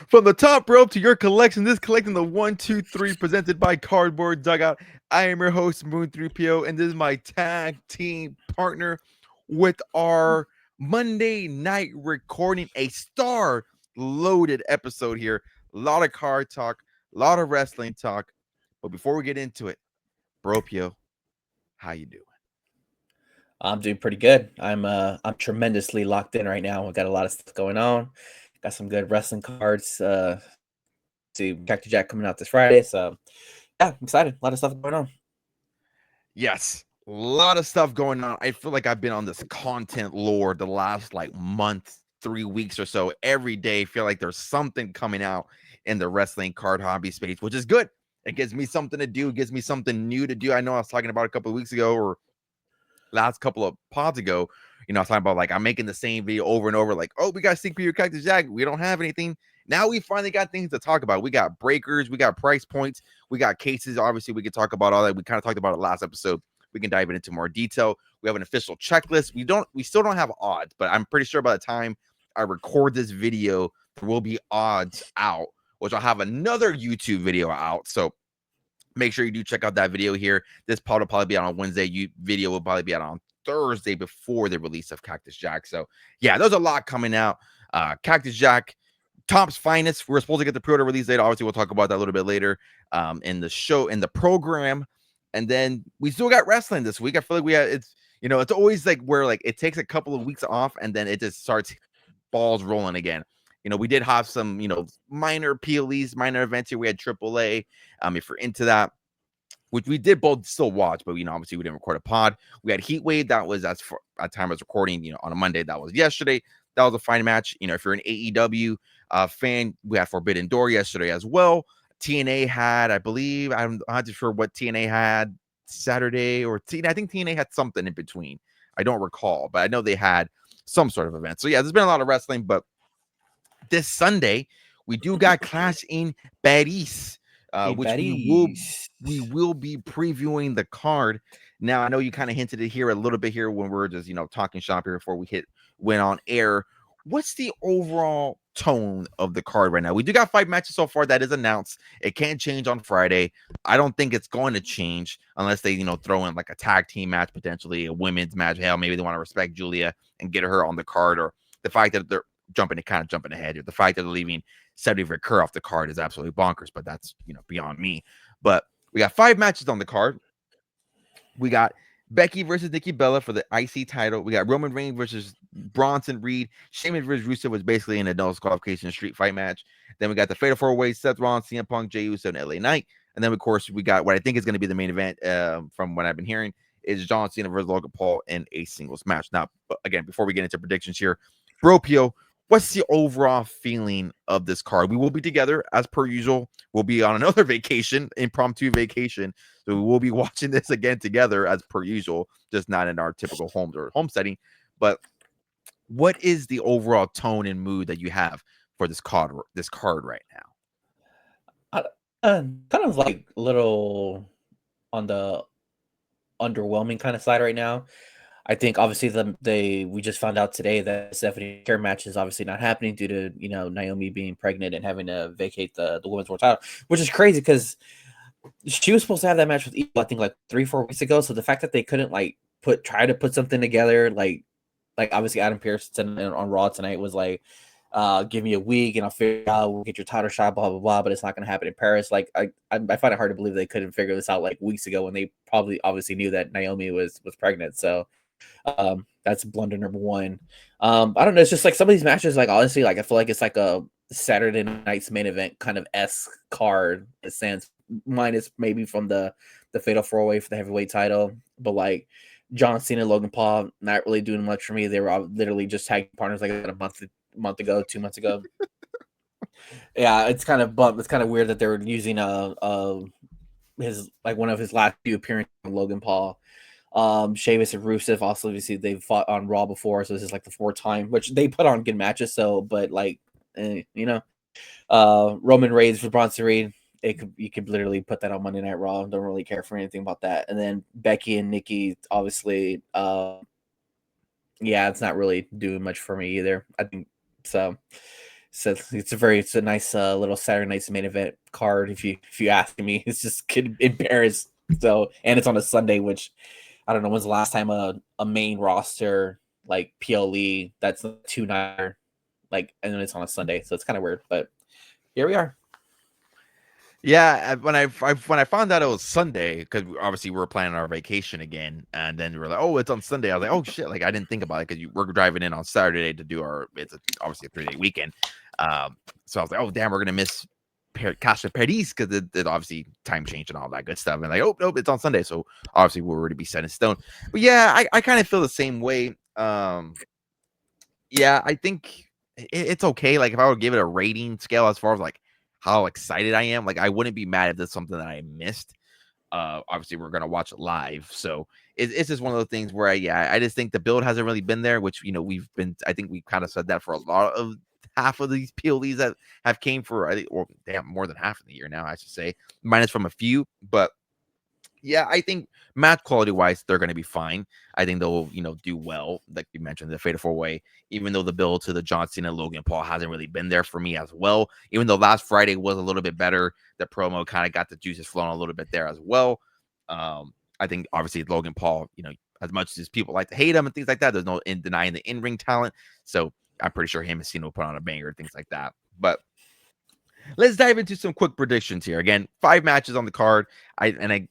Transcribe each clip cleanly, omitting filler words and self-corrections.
From the top rope to your collection, this collecting the 1, 2, 3 presented by Cardboard Dugout. I am your host, Moon 3PO, and this is my tag team partner with our Monday night recording, a star loaded episode here. A lot of card talk, a lot of wrestling talk. But before we get into it, Bro Pio, how you doing? I'm doing pretty good. I'm tremendously locked in right now. We've got a lot of stuff going on. Got some good wrestling cards. See Cactus Jack coming out this Friday. So yeah, I'm excited. A lot of stuff going on. Yes, a lot of stuff going on. I feel like I've been on this content lore the last month, 3 weeks or so. Every day, I feel like there's something coming out in the wrestling card hobby space, which is good. It gives me something to do, it gives me something new to do. I know I was talking about a couple of weeks ago or last couple of pods ago. I was talking about I'm making the same video over and over, like, oh, we got Sync Your Cactus Jack. We don't have anything. Now we finally got things to talk about. We got breakers, we got price points, we got cases. Obviously, we could talk about all that. We kind of talked about it last episode. We can dive into more detail. We have an official checklist. We still don't have odds, but I'm pretty sure by the time I record this video, there will be odds out, which I'll have another YouTube video out. So make sure you do check out that video here. This pod will probably be out on Wednesday. Video will probably be out on Thursday before the release of Cactus Jack. So yeah, there's a lot coming out. Cactus Jack, Topps Finest. We're supposed to get the pre-order release date. Obviously, we'll talk about that a little bit later in the show, in the program. And then we still got wrestling this week. I feel like it's always where it takes a couple of weeks off and then it just starts balls rolling again. We did have some, minor PLEs, minor events here. We had AAA. If you're into that, which we did both still watch, but obviously we didn't record a pod. We had Heat Wave. That was at time I was recording, on a Monday. That was yesterday. That was a fine match. If you're an AEW fan, we had Forbidden Door yesterday as well. TNA had, I believe, I'm not too sure what TNA had Saturday I think TNA had something in between. I don't recall, but I know they had some sort of event. So yeah, there's been a lot of wrestling, but this Sunday we do got Clash in Paris, which we will be previewing the card. Now I know you kind of hinted it here a little bit here when we're just talking shop here before we went on air. What's the overall tone of the card right now? We do got 5 matches so far that is announced. It can't change on Friday. I don't think it's going to change unless they throw in a tag team match, potentially a women's match. Hell, maybe they want to respect Julia and get her on the card, or the fact that they're jumping ahead here. The fact that they're leaving Cedric Recur off the card is absolutely bonkers, but that's beyond me. But we got 5 matches on the card. We got Becky versus Nikki Bella for the IC title. We got Roman Reigns versus Bronson Reed. Sheamus versus Rusev was basically an adult qualification street fight match. Then we got the Fatal 4-Way, Seth Rollins, CM Punk, Jey Uso, and LA Knight. And then, of course, we got what I think is going to be the main event from what I've been hearing is John Cena versus Logan Paul in a singles match. Now, again, before we get into predictions here, Bro Pio, what's the overall feeling of this card? We will be together as per usual. We'll be on another vacation, impromptu vacation. So we will be watching this again together as per usual, just not in our typical homes or home setting. But what is the overall tone and mood that you have for this card right now? Kind of like a little on the underwhelming kind of side right now. I think obviously we just found out today that Stephanie Care match is obviously not happening due to Naomi being pregnant and having to vacate the women's world title, which is crazy because she was supposed to have that match with Evil, I think 3-4 weeks ago. So the fact that they couldn't try to put something together, like obviously Adam Pearce on Raw tonight was give me a week and I'll figure out, we'll get your title shot, blah blah blah, but it's not going to happen in Paris. I find it hard to believe they couldn't figure this out weeks ago when they probably obviously knew that Naomi was pregnant. So that's blunder number one. I don't know, it's just some of these matches, honestly, I feel like it's a Saturday night's main event kind of esque card in a sense, minus maybe from the Fatal 4-Way for the heavyweight title. But John Cena, Logan Paul, not really doing much for me. They were literally just tag partners a month ago, 2 months ago. Yeah, it's kind of weird that they were using his one of his last few appearances on Logan Paul. Sheamus and Rusev also, obviously they've fought on Raw before, so this is the 4th time, which they put on good matches. So, but Roman Reigns for Bronson Reed, you could literally put that on Monday Night Raw. Don't really care for anything about that. And then Becky and Nikki, obviously, yeah, it's not really doing much for me either. I think so. So it's a nice little Saturday night's main event card. If you ask me, it's just in Paris. So and it's on a Sunday, which I don't know when's the last time a main roster like PLE that's 2 nighter, like, and then it's on a Sunday, so it's kind of weird. But here we are. Yeah, when I found out it was Sunday, because obviously we were planning our vacation again, and then we were like, "Oh, it's on Sunday." I was like, "Oh shit!" Like I didn't think about it because we're driving in on Saturday to do our. Obviously a 3-day weekend, so I was like, "Oh damn, we're gonna miss Casa Paris because it obviously time change and all that good stuff." And like, "Oh nope, it's on Sunday," so obviously we're already be set in stone. But yeah, I kind of feel the same way. Yeah, I think it's okay. Like if I would give it a rating scale as far as like how excited I am, like I wouldn't be mad if there's something that I missed. Obviously we're gonna watch it live, so it's just one of those things where I just think the build hasn't really been there, which I think we kind of said that for a lot of half of these PLEs that have came for I think or damn more than half of the year now, I should say, minus from a few, but yeah, I think match quality wise, they're going to be fine. I think they'll, do well. Like you mentioned, the Fatal 4-Way, even though the build to the John Cena and Logan Paul hasn't really been there for me as well. Even though last Friday was a little bit better, the promo kind of got the juices flowing a little bit there as well. I think obviously Logan Paul, as much as people like to hate him and things like that, there's no denying the in-ring talent. So I'm pretty sure him and Cena will put on a banger, things like that. But let's dive into some quick predictions here. Again, 5 matches on the card. I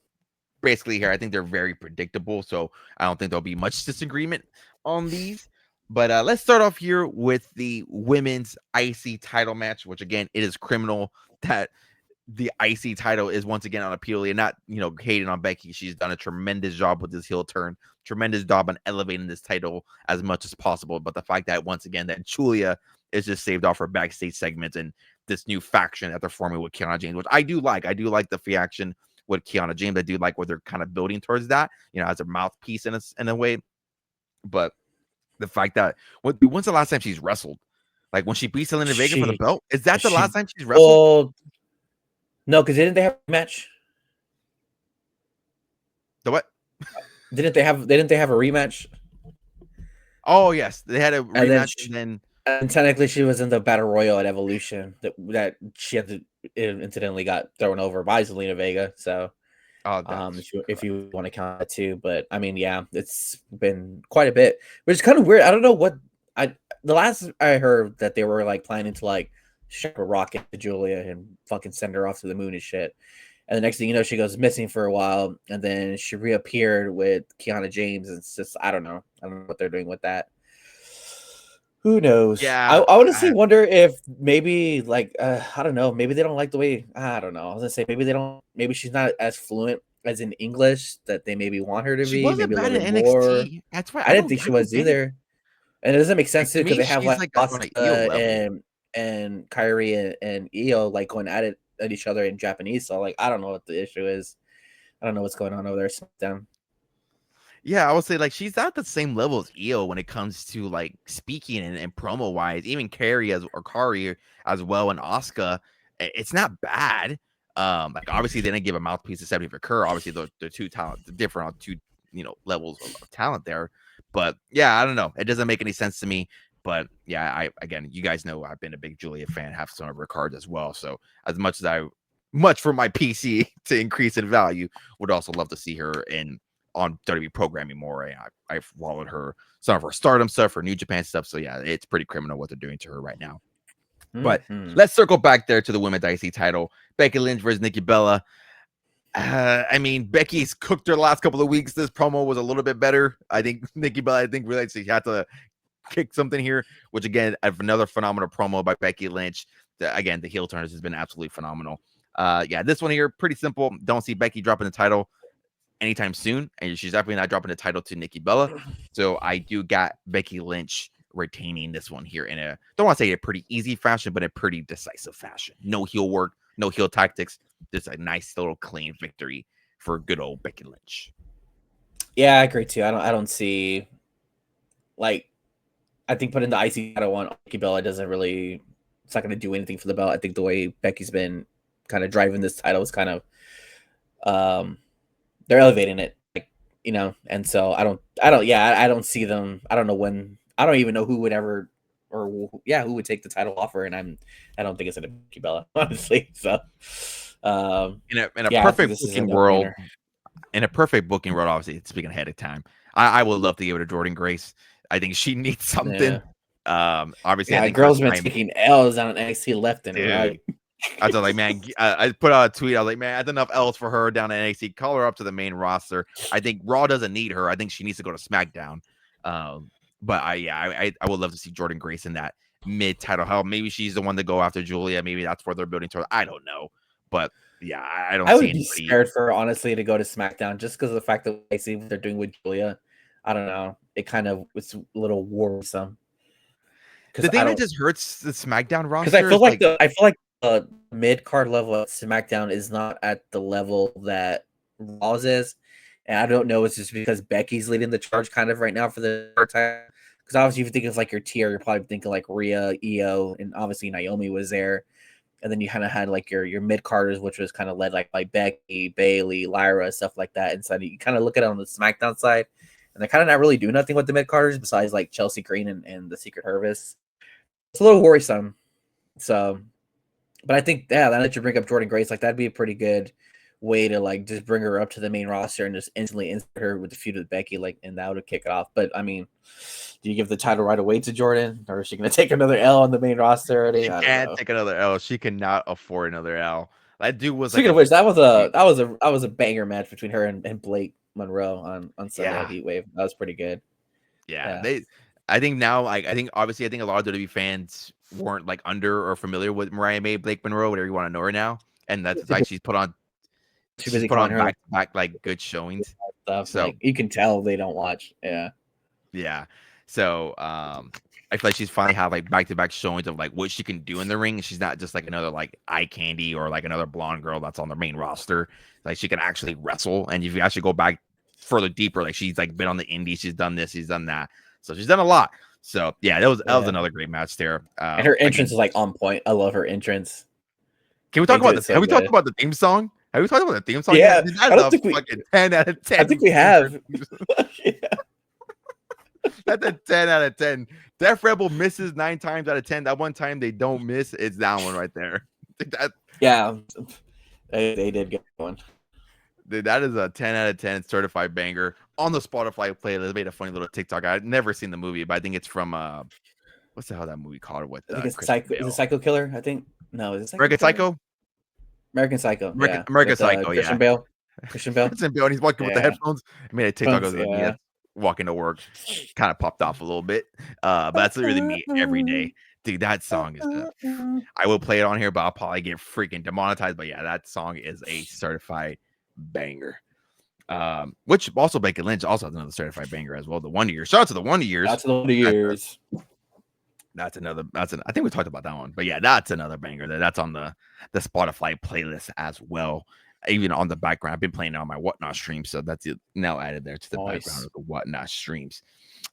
basically here, I think they're very predictable, so I don't think there'll be much disagreement on these. But let's start off here with the women's IC title match, which again, it is criminal that the IC title is once again on appeal and not, hating on Becky. She's done a tremendous job with this heel turn, tremendous job on elevating this title as much as possible. But the fact that once again that Julia is just saved off her backstage segments and this new faction that they're forming with Kiana James, which I do like. I do like the faction with Kiana James. I do like what they're kind of building towards that, as a mouthpiece in a way. But the fact that when's the last time she's wrestled? Like when she beat Selena Vega for the belt? Is that the last time she's wrestled? Well, no, because didn't they have a match? The what? Didn't they have a rematch? Oh yes, they had a rematch, and technically she was in the Battle Royal at Evolution that she had to incidentally got thrown over by Zelina Vega. So, if you want to count that too, but I mean, yeah, it's been quite a bit, which is kind of weird. I don't know what the last I heard that they were like planning to like ship a rocket to Julia and fucking send her off to the moon and shit. And the next thing you know, she goes missing for a while, and then she reappeared with Kiana James. And it's just I don't know what they're doing with that. Who knows? Yeah, I honestly wonder if maybe like I don't know, maybe they don't like the way I don't know. I was gonna say maybe she's not as fluent as in English that they maybe want her to she be, wasn't maybe a bad little in bit more. NXT. That's why I didn't think she was get it. either. And it doesn't make sense too To because me, they have she's like on an Io level. and Kyrie and Io like going at each other in Japanese. So like I don't know what the issue is. I don't know what's going on over there. SmackDown. Yeah, I would say like she's not the same level as Io when it comes to like speaking and promo wise. Even Carrie or Kari as well, and Asuka, it's not bad. Like obviously they didn't give a mouthpiece to Stephanie for Kerr. Obviously the two talent different on two levels of talent there. But yeah, I don't know. It doesn't make any sense to me. But yeah, again, you guys know I've been a big Julia fan, have some of her cards as well. So as much for my PC to increase in value, would also love to see her on WWE programming more. I've followed some of her Stardom stuff, her New Japan stuff. So yeah, it's pretty criminal what they're doing to her right now. But let's circle back there to the women's IC title. Becky Lynch versus Nikki Bella. I mean, Becky's cooked her the last couple of weeks. This promo was a little bit better. I think Nikki Bella, realized she had to kick something here, which again, another phenomenal promo by Becky Lynch. Again, the heel turn has been absolutely phenomenal. Yeah, this one here, pretty simple. Don't see Becky dropping the title anytime soon, and she's definitely not dropping the title to Nikki Bella. So I do got Becky Lynch retaining this one here in don't want to say a pretty easy fashion, but a pretty decisive fashion. No heel work, no heel tactics, just a nice little clean victory for good old Becky Lynch. Yeah, I agree too. I don't see like I think putting the IC title on Nikki Bella doesn't really. It's not going to do anything for the belt. I think the way Becky's been kind of driving this title is kind of they're elevating it, like and so I don't see them. I don't know when. I don't even know who would ever who would take the title off her, and I don't think it's gonna be Becky Bella, honestly. So, In a I think perfect this is a booking world, no-brainer. obviously, speaking ahead of time, I would love to give it to Jordan Grace. I think she needs something. Yeah, Obviously, I think her girls been time, taking L's on NXT left and dude. right. I was like, man, I put out a tweet. I was like, man, that's enough L's for her down at NXT. Call her up to the main roster. I think Raw doesn't need her. I think she needs to go to SmackDown. But I would love to see Jordan Grace in that mid title. Hell, maybe she's the one to go after Julia. Maybe that's where they're building toward. I don't know. But yeah, I don't I see would be anybody. scared for her, honestly, to go to SmackDown just because of the fact that I see what they're doing with Julia. I don't know. It kind of was a little worrisome The because thing that just hurts the SmackDown I roster feel is like like, the mid card level at SmackDown is not at the level that Raw's is, and I don't know. It's just because Becky's leading the charge kind of right now for the time. Because obviously, if you think of like your tier, you're probably thinking like Rhea, Io, and obviously Naomi was there. And then you kind of had like your mid carders, which was kind of led like by Becky, Bailey, Lyra, stuff like that. And so you kind of look at it on the SmackDown side, and they kind of not really do nothing with the mid carders besides like Chelsea Green and the Secret Service. It's a little worrisome. So, but I think now that you bring up Jordan Grace, like that'd be a pretty good way to like just bring her up to the main roster and just instantly insert her with the feud with Becky, like, and that would kick it off. But I mean, do you give the title right away to Jordan, or is she going to take another L on the main roster already? she I don't can't know. take another L. She cannot afford another L. That dude was Speaking like of which, that was a banger match between her and Blake Monroe on Sunday at yeah, Heatwave. That was pretty good. yeah. Yeah, I think now, like, I think obviously, I think a lot of WWE fans weren't like under or familiar with Mariah May, Blake Monroe, whatever you want to know her now, and that's like too she's busy put calling on her like back to back like good showings. stuff. So Like you can tell they don't watch. Yeah, yeah. So I feel like she's finally had like back to back showings of like what she can do in the ring. She's not just like another like eye candy or like another blonde girl that's on the main roster. Like she can actually wrestle. And if you actually go back further deeper, like she's like been on the indies, she's done this, she's done that. So she's done a lot. So yeah, that was another great match there. and her entrance Again, is like on point. I love her entrance. can we They talk do about it this? so Have we talked good. about the theme song? Have we talked about the theme song yet? Yeah, Dude, that's I don't a think we. fucking 10 out of 10. I think we have. Yeah. That's a 10 out of 10. Def Rebel misses 9 times out of 10. That one time they don't miss, it's that one right there. That, Yeah, they did get one. dude, that is a 10 out of 10 certified banger. On the Spotify playlist, made a funny little TikTok. I've never seen the movie, but I think it's from what's the hell that movie called with I think it's Christian Psycho. Is it Bale? Psycho Killer? I think no. Is it Psycho American Killer? Psycho? American Psycho. Yeah, American with Psycho, Christian yeah. Bale. Christian Bale. Christian Bale, and he's walking with the Yeah. headphones. I made a TikTok of like, Yeah. walking to work. Kind of popped off a little bit. But that's literally me every day. Dude, that song is I will play it on here, but I'll probably get freaking demonetized. But yeah, that song is a certified banger. Which also Becky Lynch also has another certified banger as well. The Wonder Years. Shout out to the Wonder Years. That's the years. I think we talked about that one. But yeah, that's another banger. That's on the Spotify playlist as well. Even on the background. I've been playing it on my Whatnot stream. So that's it now added there to the background of the Whatnot streams.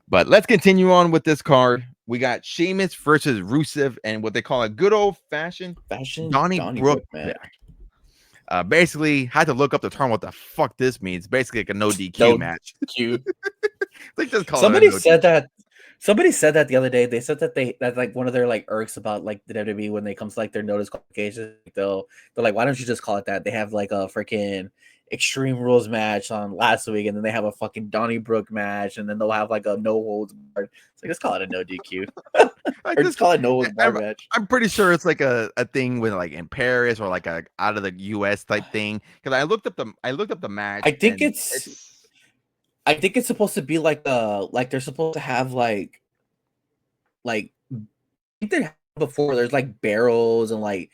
But let's continue on with this card. We got Sheamus versus Rusev and what they call a good old fashioned Donnybrook match. Basically, had to look up the term what the fuck this means. Basically, like a no DQ match. Like just call Somebody said that. Somebody said that the other day. They said that that's like one of their like irks about like the WWE when they comes to like their notice qualifications. They're like, why don't you just call it that? They have like a freaking Extreme Rules match on last week, and then they have a fucking Donnybrook match, and then they'll have like a no holds barred. It's like, let's call it a no DQ. Or just call it no holds barred match. I'm pretty sure it's like a thing with like in Paris or like a out of the US type thing. Because I looked up the match. I think it's supposed to be like they're supposed to have like I think they had before there's like barrels and like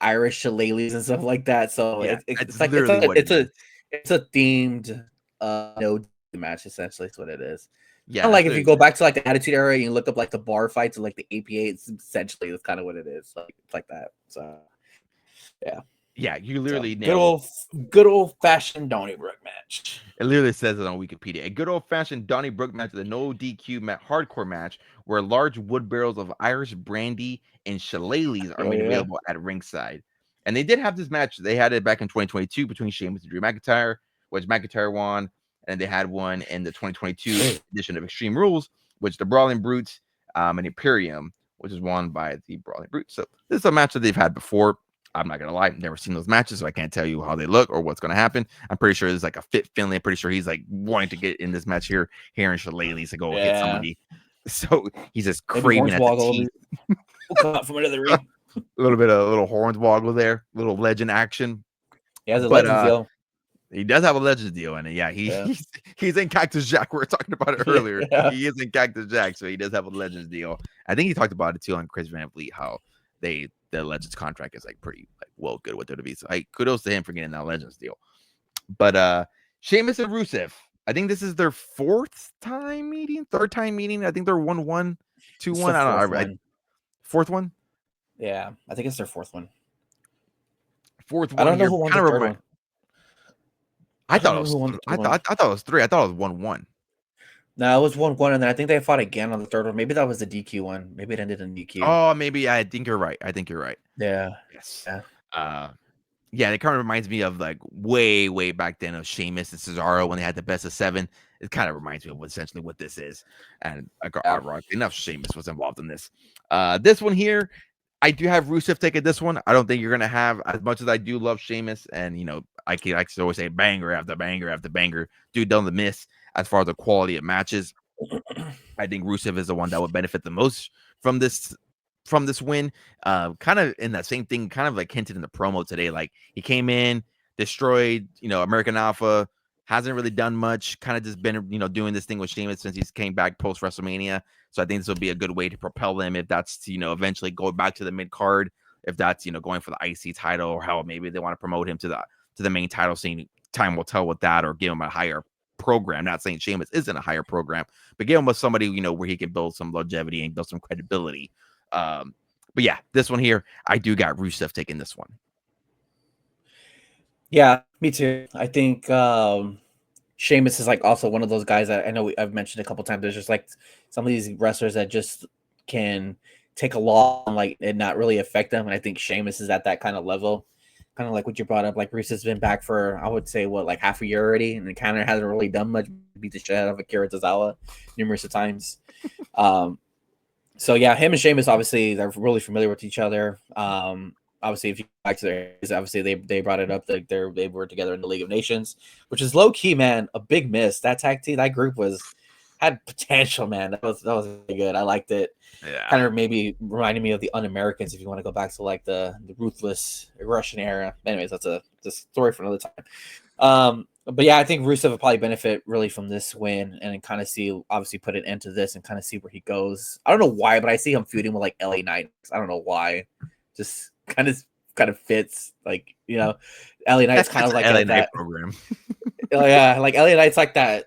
Irish shillelaghs and stuff like that. So it's like it's a themed no match essentially. That's what it is. Yeah, like if you go back to like the Attitude Era and you look up like the bar fights and like the APA, it's essentially that's kind of what it is. Like it's like that. So yeah. Yeah, you literally good old fashioned Donnybrook match. It literally says it on Wikipedia. A good old fashioned Donnybrook match is a no DQ hardcore match where large wood barrels of Irish brandy and shillelaghs are made available at ringside. And they did have this match. They had it back in 2022 between Sheamus and Drew McIntyre, which McIntyre won. And they had one in the 2022 edition of Extreme Rules, which the Brawling Brutes and Imperium which is won by the Brawling Brute. So this is a match that they've had before. I'm not gonna lie, I've never seen those matches, so I can't tell you how they look or what's gonna happen. I'm pretty sure it's like a fit Finley. I'm pretty sure he's like wanting to get in this match here in Shillelagh's to go hit somebody. So he's just Maybe craving at the teeth. Will come out from under the ring. A little hornswoggle there, little legend action. He has a But Legends deal. he does have a Legends deal in it. Yeah, he's in Cactus Jack. We were talking about it earlier. Yeah. He is in Cactus Jack, so he does have a Legends deal. I think he talked about it too on Chris Van Vliet, how the Legends contract is like pretty well good with WWE. So kudos to him for getting that Legends deal. But Sheamus and Rusev, I think this is their third time meeting. I think they're 1-1, 2-1. I don't know. Fourth one? Yeah, I think it's their fourth one. Fourth one. I don't know who won the third one. I thought it was 3. I thought it was 1-1. No, it was 1-1, and then I think they fought again on the third one. Maybe that was the DQ one. Maybe it ended in DQ. Oh, maybe. I think you're right. Yeah. Yes. Yeah. Yeah, it kind of reminds me of like way back then of Sheamus and Cesaro when they had the best of 7. It kind of reminds me of essentially what this is. And ironically enough, Sheamus was involved in this. This one here, I do have Rusev taking this one. I don't think you're gonna have, as much as I do love Sheamus, and I can always say banger after banger after banger. Dude doesn't miss as far as the quality of matches. I think Rusev is the one that would benefit the most from this win. Kind of in that same thing, kind of like hinted in the promo today. Like he came in, destroyed, American Alpha, hasn't really done much, kind of just been, doing this thing with Sheamus since he's came back post WrestleMania. So I think this will be a good way to propel him if that's to, eventually go back to the mid card, if that's, going for the IC title, or how maybe they want to promote him to the main title scene. Time will tell with that, or give him a higher program. Not saying Sheamus isn't a higher program, but give him with somebody, where he can build some longevity and build some credibility. But yeah, this one here, I do got Rusev taking this one. Yeah, me too. I think Sheamus is like also one of those guys that I know I've mentioned a couple times. There's just like some of these wrestlers that just can take a long like and not really affect them. And I think Sheamus is at that kind of level. Kind of like what you brought up, like Rusev's been back for, I would say, like half a year already, and kind of hasn't really done much. Beat the shit out of Akira Tozawa numerous of times. So yeah, him and Sheamus obviously they're really familiar with each other. Obviously, if you go back to their, obviously they brought it up that they were together in the League of Nations, which is low key, man, a big miss. That tag team, that group had potential, man. That was really good. I liked it. Yeah. Kind of maybe reminding me of the Un-Americans if you want to go back to like the ruthless Russian era. Anyways, that's a story for another time. But yeah, I think Rusev will probably benefit really from this win and kind of see, obviously put an end to this and kind of see where he goes. I don't know why, but I see him feuding with like LA Knights. I don't know why. Just kind of fits, like, LA Knights kind of like LA that program. yeah, like LA Knights like that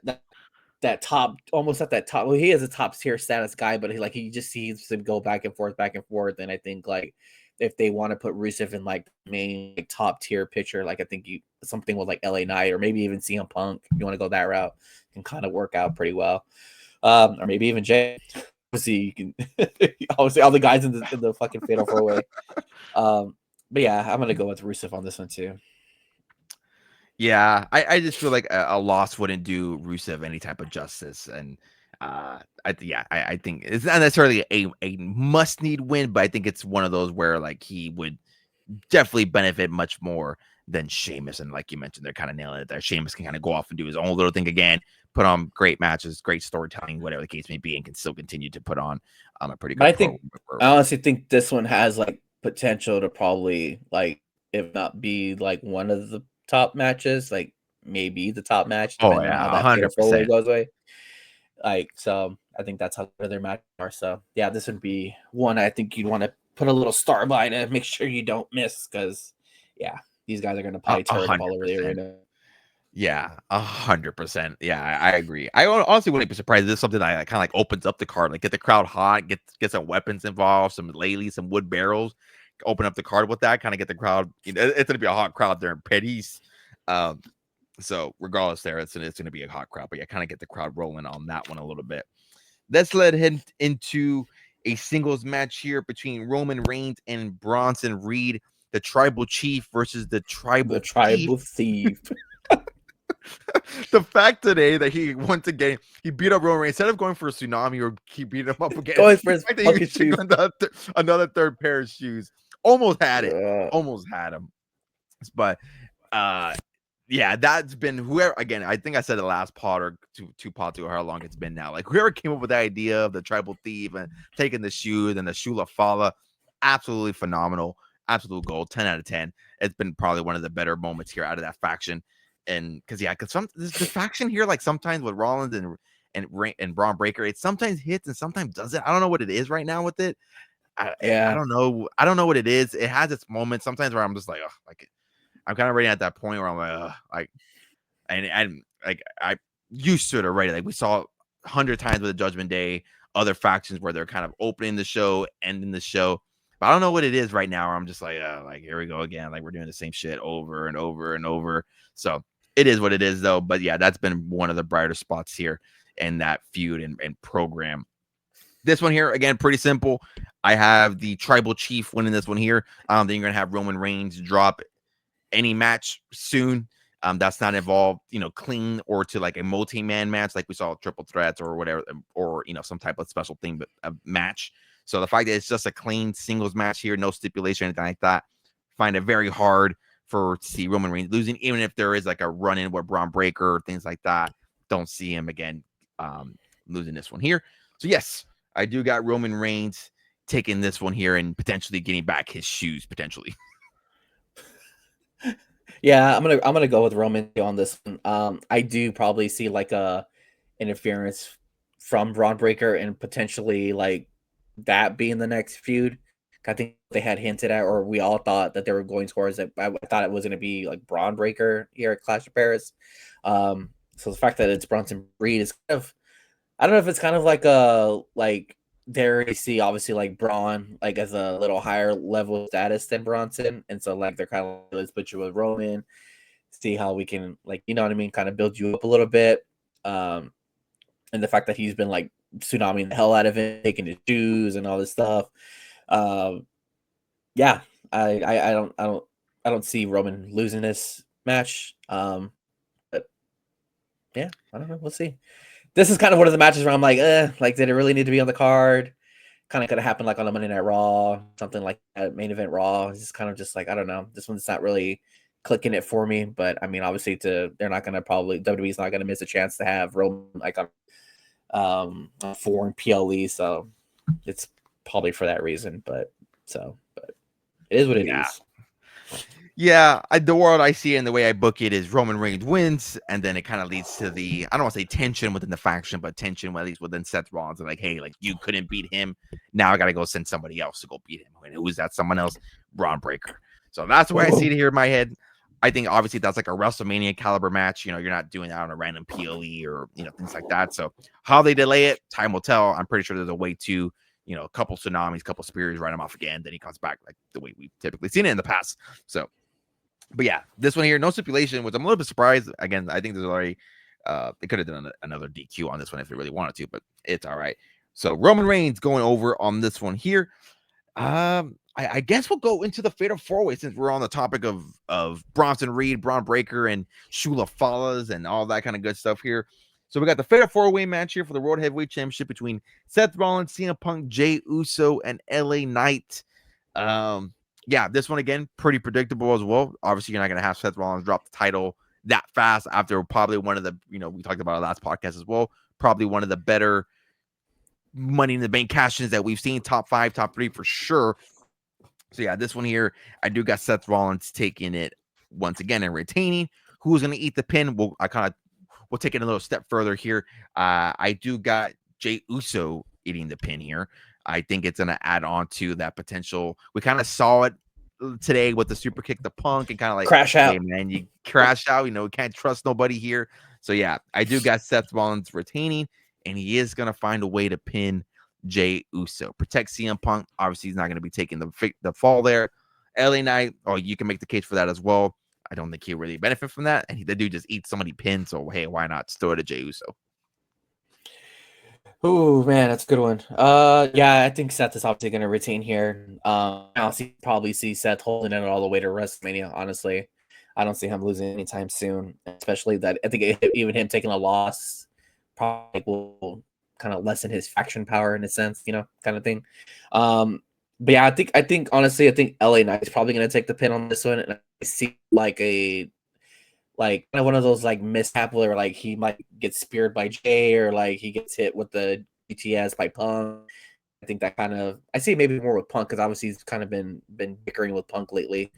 top, almost at that top. Well, he is a top tier status guy, but he just sees him go back and forth. And I think like if they want to put Rusev in like main like, top tier picture, like I think something with like LA Knight or maybe even CM Punk, if you want to go that route, can kind of work out pretty well. Or maybe even Jay. Obviously, you can obviously all the guys in the fucking fatal 4-way. But yeah, I'm gonna go with Rusev on this one too. Yeah, I just feel like a loss wouldn't do Rusev any type of justice, and I think it's not necessarily a must need win, but I think it's one of those where like he would definitely benefit much more than Sheamus, and like you mentioned, they're kind of nailing it there. Sheamus can kind of go off and do his own little thing again, put on great matches, great storytelling, whatever the case may be, and can still continue to put on a pretty good. I honestly think this one has like potential to probably like, if not be like one of the top matches, like maybe the top match, depending on how that 100% goes away. Like, so I think that's how their matches are. So yeah, this would be one I think you'd want to put a little star by to make sure you don't miss, because yeah, these guys are going to probably tear it up all over the arena. Yeah, 100%. Yeah, I agree. I honestly wouldn't be surprised if this is something that kind of like opens up the card, like get the crowd hot, get some weapons involved, some ladies, some wood barrels, open up the card with that, kind of get the crowd. It's gonna be a hot crowd there in Petty's. So regardless, there it's gonna be a hot crowd, but yeah, kind of get the crowd rolling on that one a little bit. Let's let him into a singles match here between Roman Reigns and Bronson Reed, the Tribal Chief versus the Tribal Thief. The fact today that he once again he beat up Roman Reigns instead of going for a tsunami or keep beating him up again. Going for The his fact that fucking he shoes. another third pair of shoes. Almost had it. Uh, Almost had him. But yeah, that's been whoever again. I think I said the last pod or two pods or how long it's been now. Like whoever came up with the idea of the tribal thief and taking the shoes and the Shula Fala, absolutely phenomenal, absolute gold, 10 out of 10. It's been probably one of the better moments here out of that faction, and because some the faction here like sometimes with Rollins and Braun Breaker, it sometimes hits and sometimes doesn't. I don't know what it is right now with it. I don't know. I don't know what it is. It has its moments sometimes where I'm just like, oh, like I'm kind of ready at that point where I'm like, and like I used to it already. Like we saw 100 times with the Judgment Day, other factions where they're kind of opening the show, ending the show. But I don't know what it is right now. Where I'm just like here we go again. Like we're doing the same shit over and over and over. So it is what it is, though. But yeah, that's been one of the brighter spots here in that feud and program. This one here, again, pretty simple. I have the Tribal Chief winning this one here. I don't think you're gonna have Roman Reigns drop any match soon. That's not involved, clean or to like a multi-man match like we saw triple threats or whatever, or some type of special thing, but a match. So the fact that it's just a clean singles match here, no stipulation, anything like that, find it very hard to see Roman Reigns losing, even if there is like a run-in with Braun Breaker or things like that. Don't see him again losing this one here. So yes, I do got Roman Reigns taking this one here and potentially getting back his shoes potentially. Yeah, I'm gonna go with Roman on this one. I do probably see like a interference from Braun Breaker and potentially like that being the next feud. I think they had hinted at, or we all thought that they were going towards it. I thought it was going to be like Braun Breaker here at Clash of Paris. So the fact that it's Bronson Reed is kind of, I don't know if it's kind of like there you see obviously like Braun like as a little higher level status than Bronson, and so like they're kind of like, let's put you with Roman, see how we can like you know what I mean, kind of build you up a little bit. And the fact that he's been like tsunamiing the hell out of him, taking his shoes and all this stuff. Yeah, I don't see Roman losing this match. But yeah, I don't know. We'll see. This is kind of one of the matches where I'm like, did it really need to be on the card? Kind of could have happened like on a Monday Night Raw, something like that, main event Raw. It's just kind of just like, I don't know. This one's not really clicking it for me. But I mean, obviously they're not gonna probably WWE's not gonna miss a chance to have Roman like on foreign PLE. So it's probably for that reason. But it is what it is. Yeah, the world I see and the way I book it is Roman Reigns wins, and then it kind of leads to the I don't want to say tension within the faction, but tension at least within Seth Rollins. And like, hey, like you couldn't beat him, now I got to go send somebody else to go beat him. And who's that? Someone else, Braun Breaker. So that's the way I see it here in my head. I think obviously that's like a WrestleMania caliber match. You're not doing that on a random PLE or things like that. So how they delay it, time will tell. I'm pretty sure there's a way to a couple tsunamis, couple spears, write him off again, then he comes back like the way we've typically seen it in the past. So. But yeah, this one here, no stipulation, which I'm a little bit surprised. Again, I think there's already they could have done another DQ on this one if they really wanted to, but it's all right. So Roman Reigns going over on this one here. I guess we'll go into the Fatal 4-Way since we're on the topic of Bronson Reed, Braun Breaker, and Shula Fallas and all that kind of good stuff here. So we got the Fatal 4-Way match here for the World Heavyweight Championship between Seth Rollins, CM Punk, Jey Uso, and LA Knight. Yeah, this one again, pretty predictable as well. Obviously, you're not going to have Seth Rollins drop the title that fast after probably one of the, we talked about our last podcast as well, probably one of the better Money in the Bank cash-ins that we've seen, top 5, top 3 for sure. So yeah, this one here, I do got Seth Rollins taking it once again and retaining. Who's going to eat the pin? We'll take it a little step further here. I do got Jey Uso eating the pin here. I think it's going to add on to that potential. We kind of saw it today with the super kick to Punk and kind of like crash out. Hey man, you crash out. We can't trust nobody here. So yeah, I do got Seth Rollins retaining, and he is going to find a way to pin Jey Uso. Protect CM Punk. Obviously, he's not going to be taking the fall there. LA Knight, you can make the case for that as well. I don't think he'll really benefit from that. And the dude just eats so many pins. So hey, why not throw it to Jey Uso? Oh man, that's a good one. Yeah, I think Seth is obviously going to retain here. I'll probably see Seth holding it all the way to WrestleMania. Honestly, I don't see him losing anytime soon, especially that I think even him taking a loss probably will kind of lessen his faction power in a sense, kind of thing. But yeah, I think honestly, I think LA Knight is probably going to take the pin on this one, and I see like kind of one of those like mishap where like he might get speared by Jay or like he gets hit with the GTS by Punk. I think that kind of I see maybe more with Punk because obviously he's kind of been bickering with Punk lately,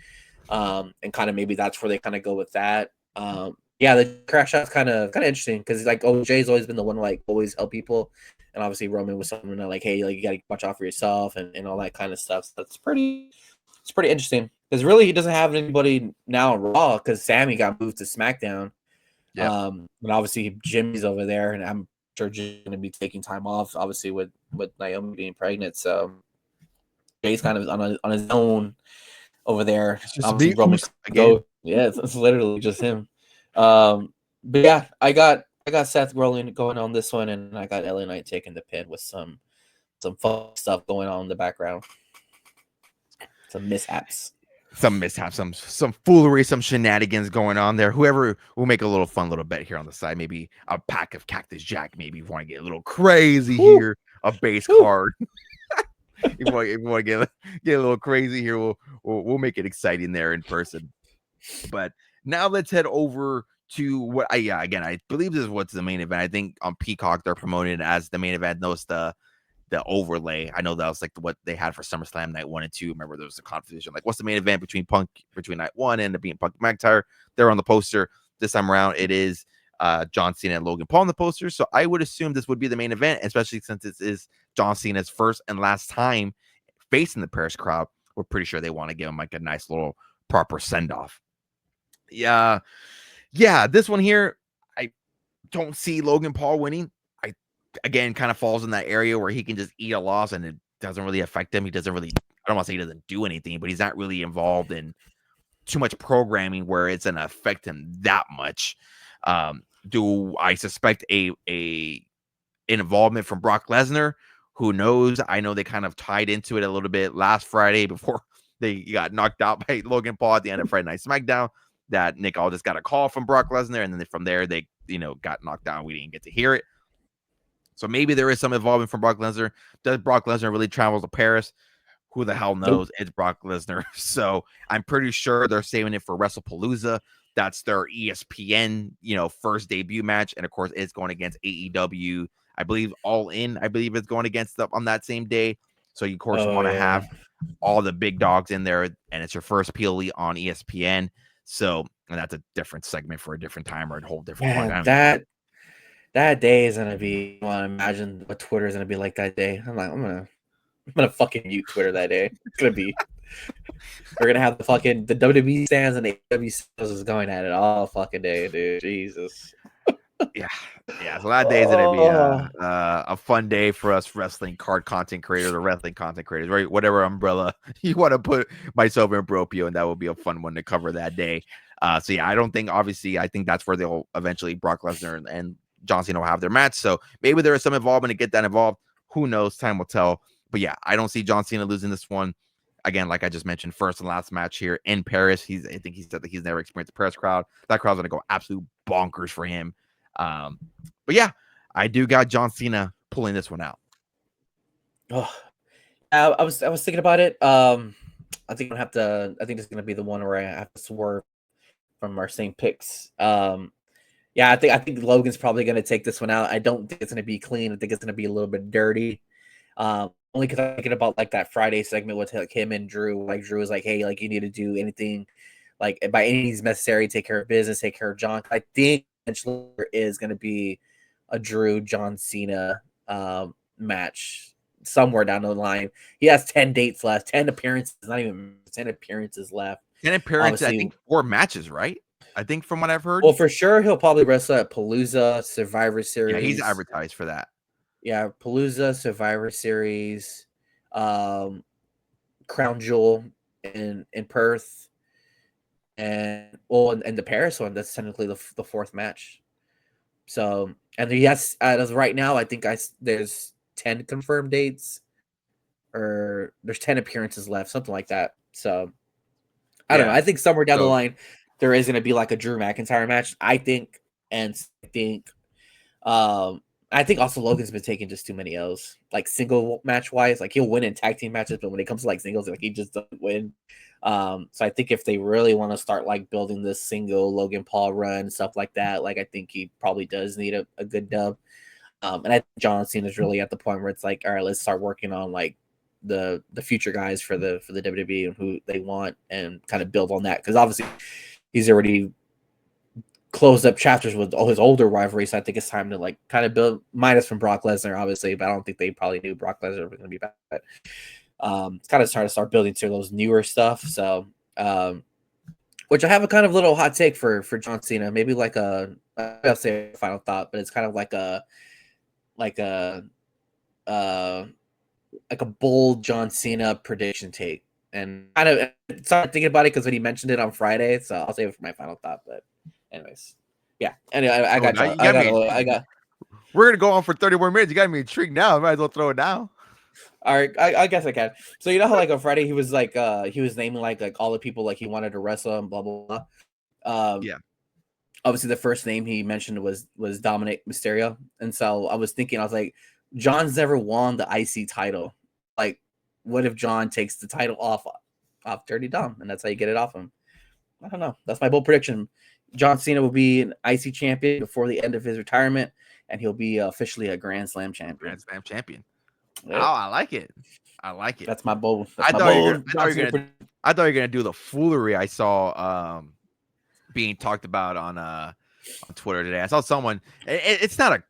and kind of maybe that's where they kind of go with that. Yeah, the crash shot's kind of interesting because like OJ's always been the one to like always help people, and obviously Roman was someone that like hey like you got to watch out for yourself and all that kind of stuff. So that's pretty interesting because really he doesn't have anybody now in Raw because Sammy got moved to SmackDown. Yeah. And obviously Jimmy's over there, and I'm sure Jimmy's going to be taking time off, obviously with Naomi being pregnant. So Jay's kind of on his own over there. It's just Obviously me Roman again. yeah, it's literally just him. But yeah, I got Seth Rollins going on this one, and I got LA Knight taking the pin with some fun stuff going on in the background, some mishaps. Some mishaps, some foolery, some shenanigans going on there. Whoever will make a little fun little bet here on the side, maybe a pack of Cactus Jack. Maybe if you want to get a little crazy here, a base card. if you want to get a little crazy here, we'll make it exciting there in person. But now let's head over to what again, I believe this is what's the main event. I think on Peacock they're promoting it as the main event. Notice the overlay. I know that was like what they had for SummerSlam night 1 and 2. Remember there was a confusion like what's the main event between night 1 and being Punk McIntyre. They're on the poster. This time around it is John Cena and Logan Paul on the poster. So I would assume this would be the main event, especially since this is John Cena's first and last time facing the Paris crowd. We're pretty sure they want to give him like a nice little proper send-off. Yeah, this one here, I don't see Logan Paul winning. I again kind of falls in that area where he can just eat a loss and it doesn't really affect him. He doesn't really, I don't want to say he doesn't do anything, but he's not really involved in too much programming where it's gonna affect him that much. Do I suspect a involvement from Brock Lesnar? Who knows? I know they kind of tied into it a little bit last Friday before they got knocked out by Logan Paul at the end of Friday Night SmackDown. That Nick Aldis got a call from Brock Lesnar, and then from there they got knocked down. We didn't get to hear it. So maybe there is some involvement from Brock Lesnar. Does Brock Lesnar really travel to Paris? Who the hell knows? It's Brock Lesnar. So I'm pretty sure they're saving it for WrestlePalooza. That's their ESPN, first debut match. And of course, it's going against AEW. I believe All In, it's going against them on that same day. So you, of course, want to have all the big dogs in there. And it's your first PLE on ESPN. So, and that's a different segment for a different time or a whole different that day is gonna be. I want to imagine what Twitter is gonna be like that day. I'm gonna fucking mute Twitter that day. It's gonna be. We're gonna have the WWE stands and the AEW stands is going at it all fucking day, dude. Jesus. Yeah. So that day is gonna be a fun day for us wrestling card content creators or wrestling content creators, right? Whatever umbrella you want to put myself and Bropio, and that will be a fun one to cover that day. So yeah, I don't think obviously I think that's where they'll eventually Brock Lesnar and John Cena will have their match. So maybe there is some involvement to get that involved. Who knows? Time will tell. But yeah, I don't see John Cena losing this one. Again, like I just mentioned, first and last match here in Paris. I think he said that he's never experienced a Paris crowd. That crowd's gonna go absolute bonkers for him. But yeah, I do got John Cena pulling this one out. Oh, I was thinking about it. I think this is gonna be the one where I have to swerve from our same picks. Yeah, I think Logan's probably gonna take this one out. I don't think it's gonna be clean. I think it's gonna be a little bit dirty. Only because I'm thinking about like that Friday segment with like him and Drew. Like Drew was like, "Hey, like you need to do anything, like by any means necessary, take care of business, take care of John." I think eventually there is going to be a Drew John Cena match somewhere down the line. He has 10 dates left, 10 appearances, not even 10 appearances left. 10 appearances, I think 4 matches, right? I think from what I've heard. Well, for sure he'll probably wrestle at Palooza, Survivor Series. Yeah, he's advertised for that. Yeah, Palooza, Survivor Series, Crown Jewel in Perth, and the Paris one. That's technically the fourth match. So, and yes, as of right now, I think there's 10 confirmed dates, or there's 10 appearances left, something like that. So, I don't know. I think somewhere down the line, there is going to be like a Drew McIntyre match, I think. And I think also Logan's been taking just too many L's, like single match wise. Like he'll win in tag team matches, but when it comes to like singles, like he just doesn't win. So I think if they really want to start like building this single Logan Paul run, stuff like that, like I think he probably does need a good dub. And I think John Cena is really at the point where it's like, all right, let's start working on like the future guys for the WWE and who they want and kind of build on that, because obviously he's already closed up chapters with all his older rivalries. So I think it's time to like kind of build, minus from Brock Lesnar, obviously, but I don't think they probably knew Brock Lesnar was going to be back. But it's kind of trying to start building to those newer stuff. So, which I have a kind of little hot take for John Cena, maybe like I'll say a final thought, but it's kind of like a bold John Cena prediction take, and kind of started thinking about it because when he mentioned it on Friday, so I'll save it for my final thought. But anyways, yeah. Anyway, I got. We're gonna go on for 30 more minutes. You got me intrigued now. I might as well throw it now. All right, I guess I can. So you know how like on Friday he was like he was naming like all the people like he wanted to wrestle and blah blah blah. Yeah. Obviously the first name he mentioned was Dominic Mysterio, and so I was thinking, I was like, John's never won the IC title. Like, what if John takes the title off Dirty Dom, and that's how you get it off him? I don't know. That's my bold prediction. John Cena will be an IC champion before the end of his retirement, and he'll be officially a Grand Slam champion. Grand Slam champion. Yep. Oh, I like it. I like it. That's my bold. I thought you were gonna do the foolery I saw being talked about on Twitter today. I saw someone. It's not a.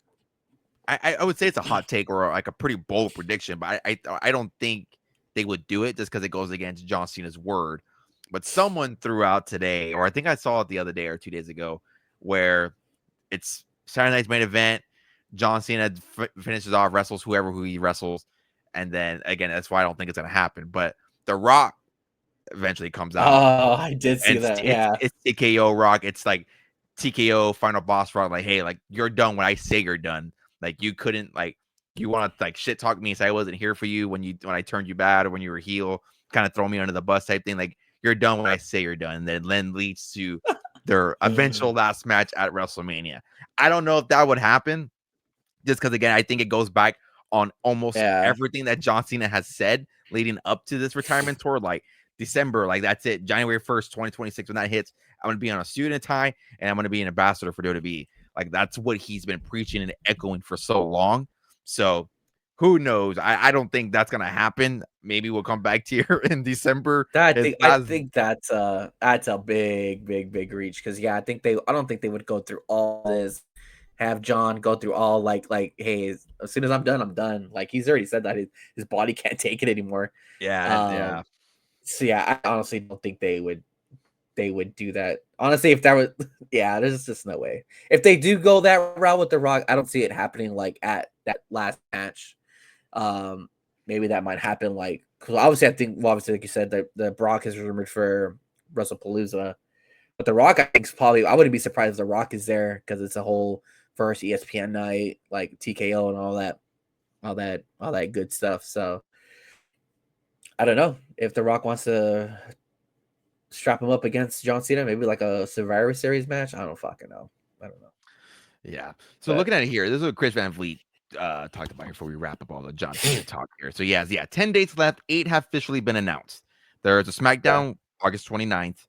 I would say it's a hot take or like a pretty bold prediction, but I don't think they would do it just because it goes against John Cena's word. But someone threw out today, or I think I saw it the other day or 2 days ago, where it's Saturday night's main event. John Cena finishes off, wrestles who he wrestles, and then again, that's why I don't think it's gonna happen. But The Rock eventually comes out. Oh, I did see that. It's TKO Rock. It's like TKO final boss Rock. Like, hey, like you're done when I say you're done. Like you couldn't like you want to like shit talk me and say I wasn't here for you when I turned you bad or when you were heel, kind of throw me under the bus type thing. Like you're done when I say you're done. And then leads to their eventual last match at WrestleMania. I don't know if that would happen. Just because, again, I think it goes back on almost everything that John Cena has said leading up to this retirement tour. Like December, like that's it. January 1st, 2026, when that hits, I'm going to be on a student tie and I'm going to be an ambassador for WWE. Like that's what he's been preaching and echoing for so long. So who knows? I don't think that's going to happen. Maybe we'll come back to here in December. I think that's a big reach. Because, I don't think they would go through all this. Have John go through all like, hey, as soon as I'm done, I'm done. Like he's already said that his body can't take it anymore. Yeah. So I honestly don't think they would do that. Honestly, if that was, there's just no way. If they do go that route with The Rock, I don't see it happening like at that last match. Maybe that might happen like, because obviously I think, obviously like you said, that the Brock is rumored for WrestlePalooza, but The Rock I think is probably, I wouldn't be surprised if The Rock is there because it's a whole first ESPN night, like TKO and all that good stuff. So I don't know if The Rock wants to strap him up against John Cena, maybe like a Survivor Series match. I don't fucking know. I don't know. Yeah. So looking at it here, this is what Chris Van Vliet talked about here before we wrap up all the John Cena talk here. So 10 dates left. 8 have officially been announced. There's a SmackDown August 29th,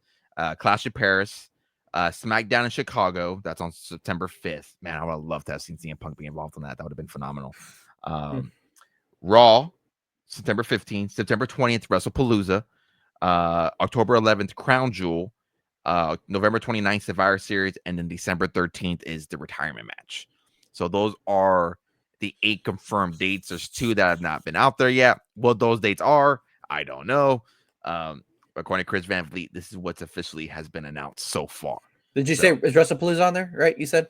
Clash of Paris, SmackDown in Chicago. That's on September 5th. Man, I would have loved to have seen CM Punk be involved in that. That would have been phenomenal. Raw, September 15th. September 20th, WrestlePalooza. October 11th, Crown Jewel. November 29th, Survivor Series. And then December 13th is the retirement match. So those are the 8 confirmed dates. There's 2 that have not been out there yet. What those dates are, I don't know. According to Chris Van Vliet, this is what's officially has been announced so far. Did you say is WrestlePalooza on there? Right? You said?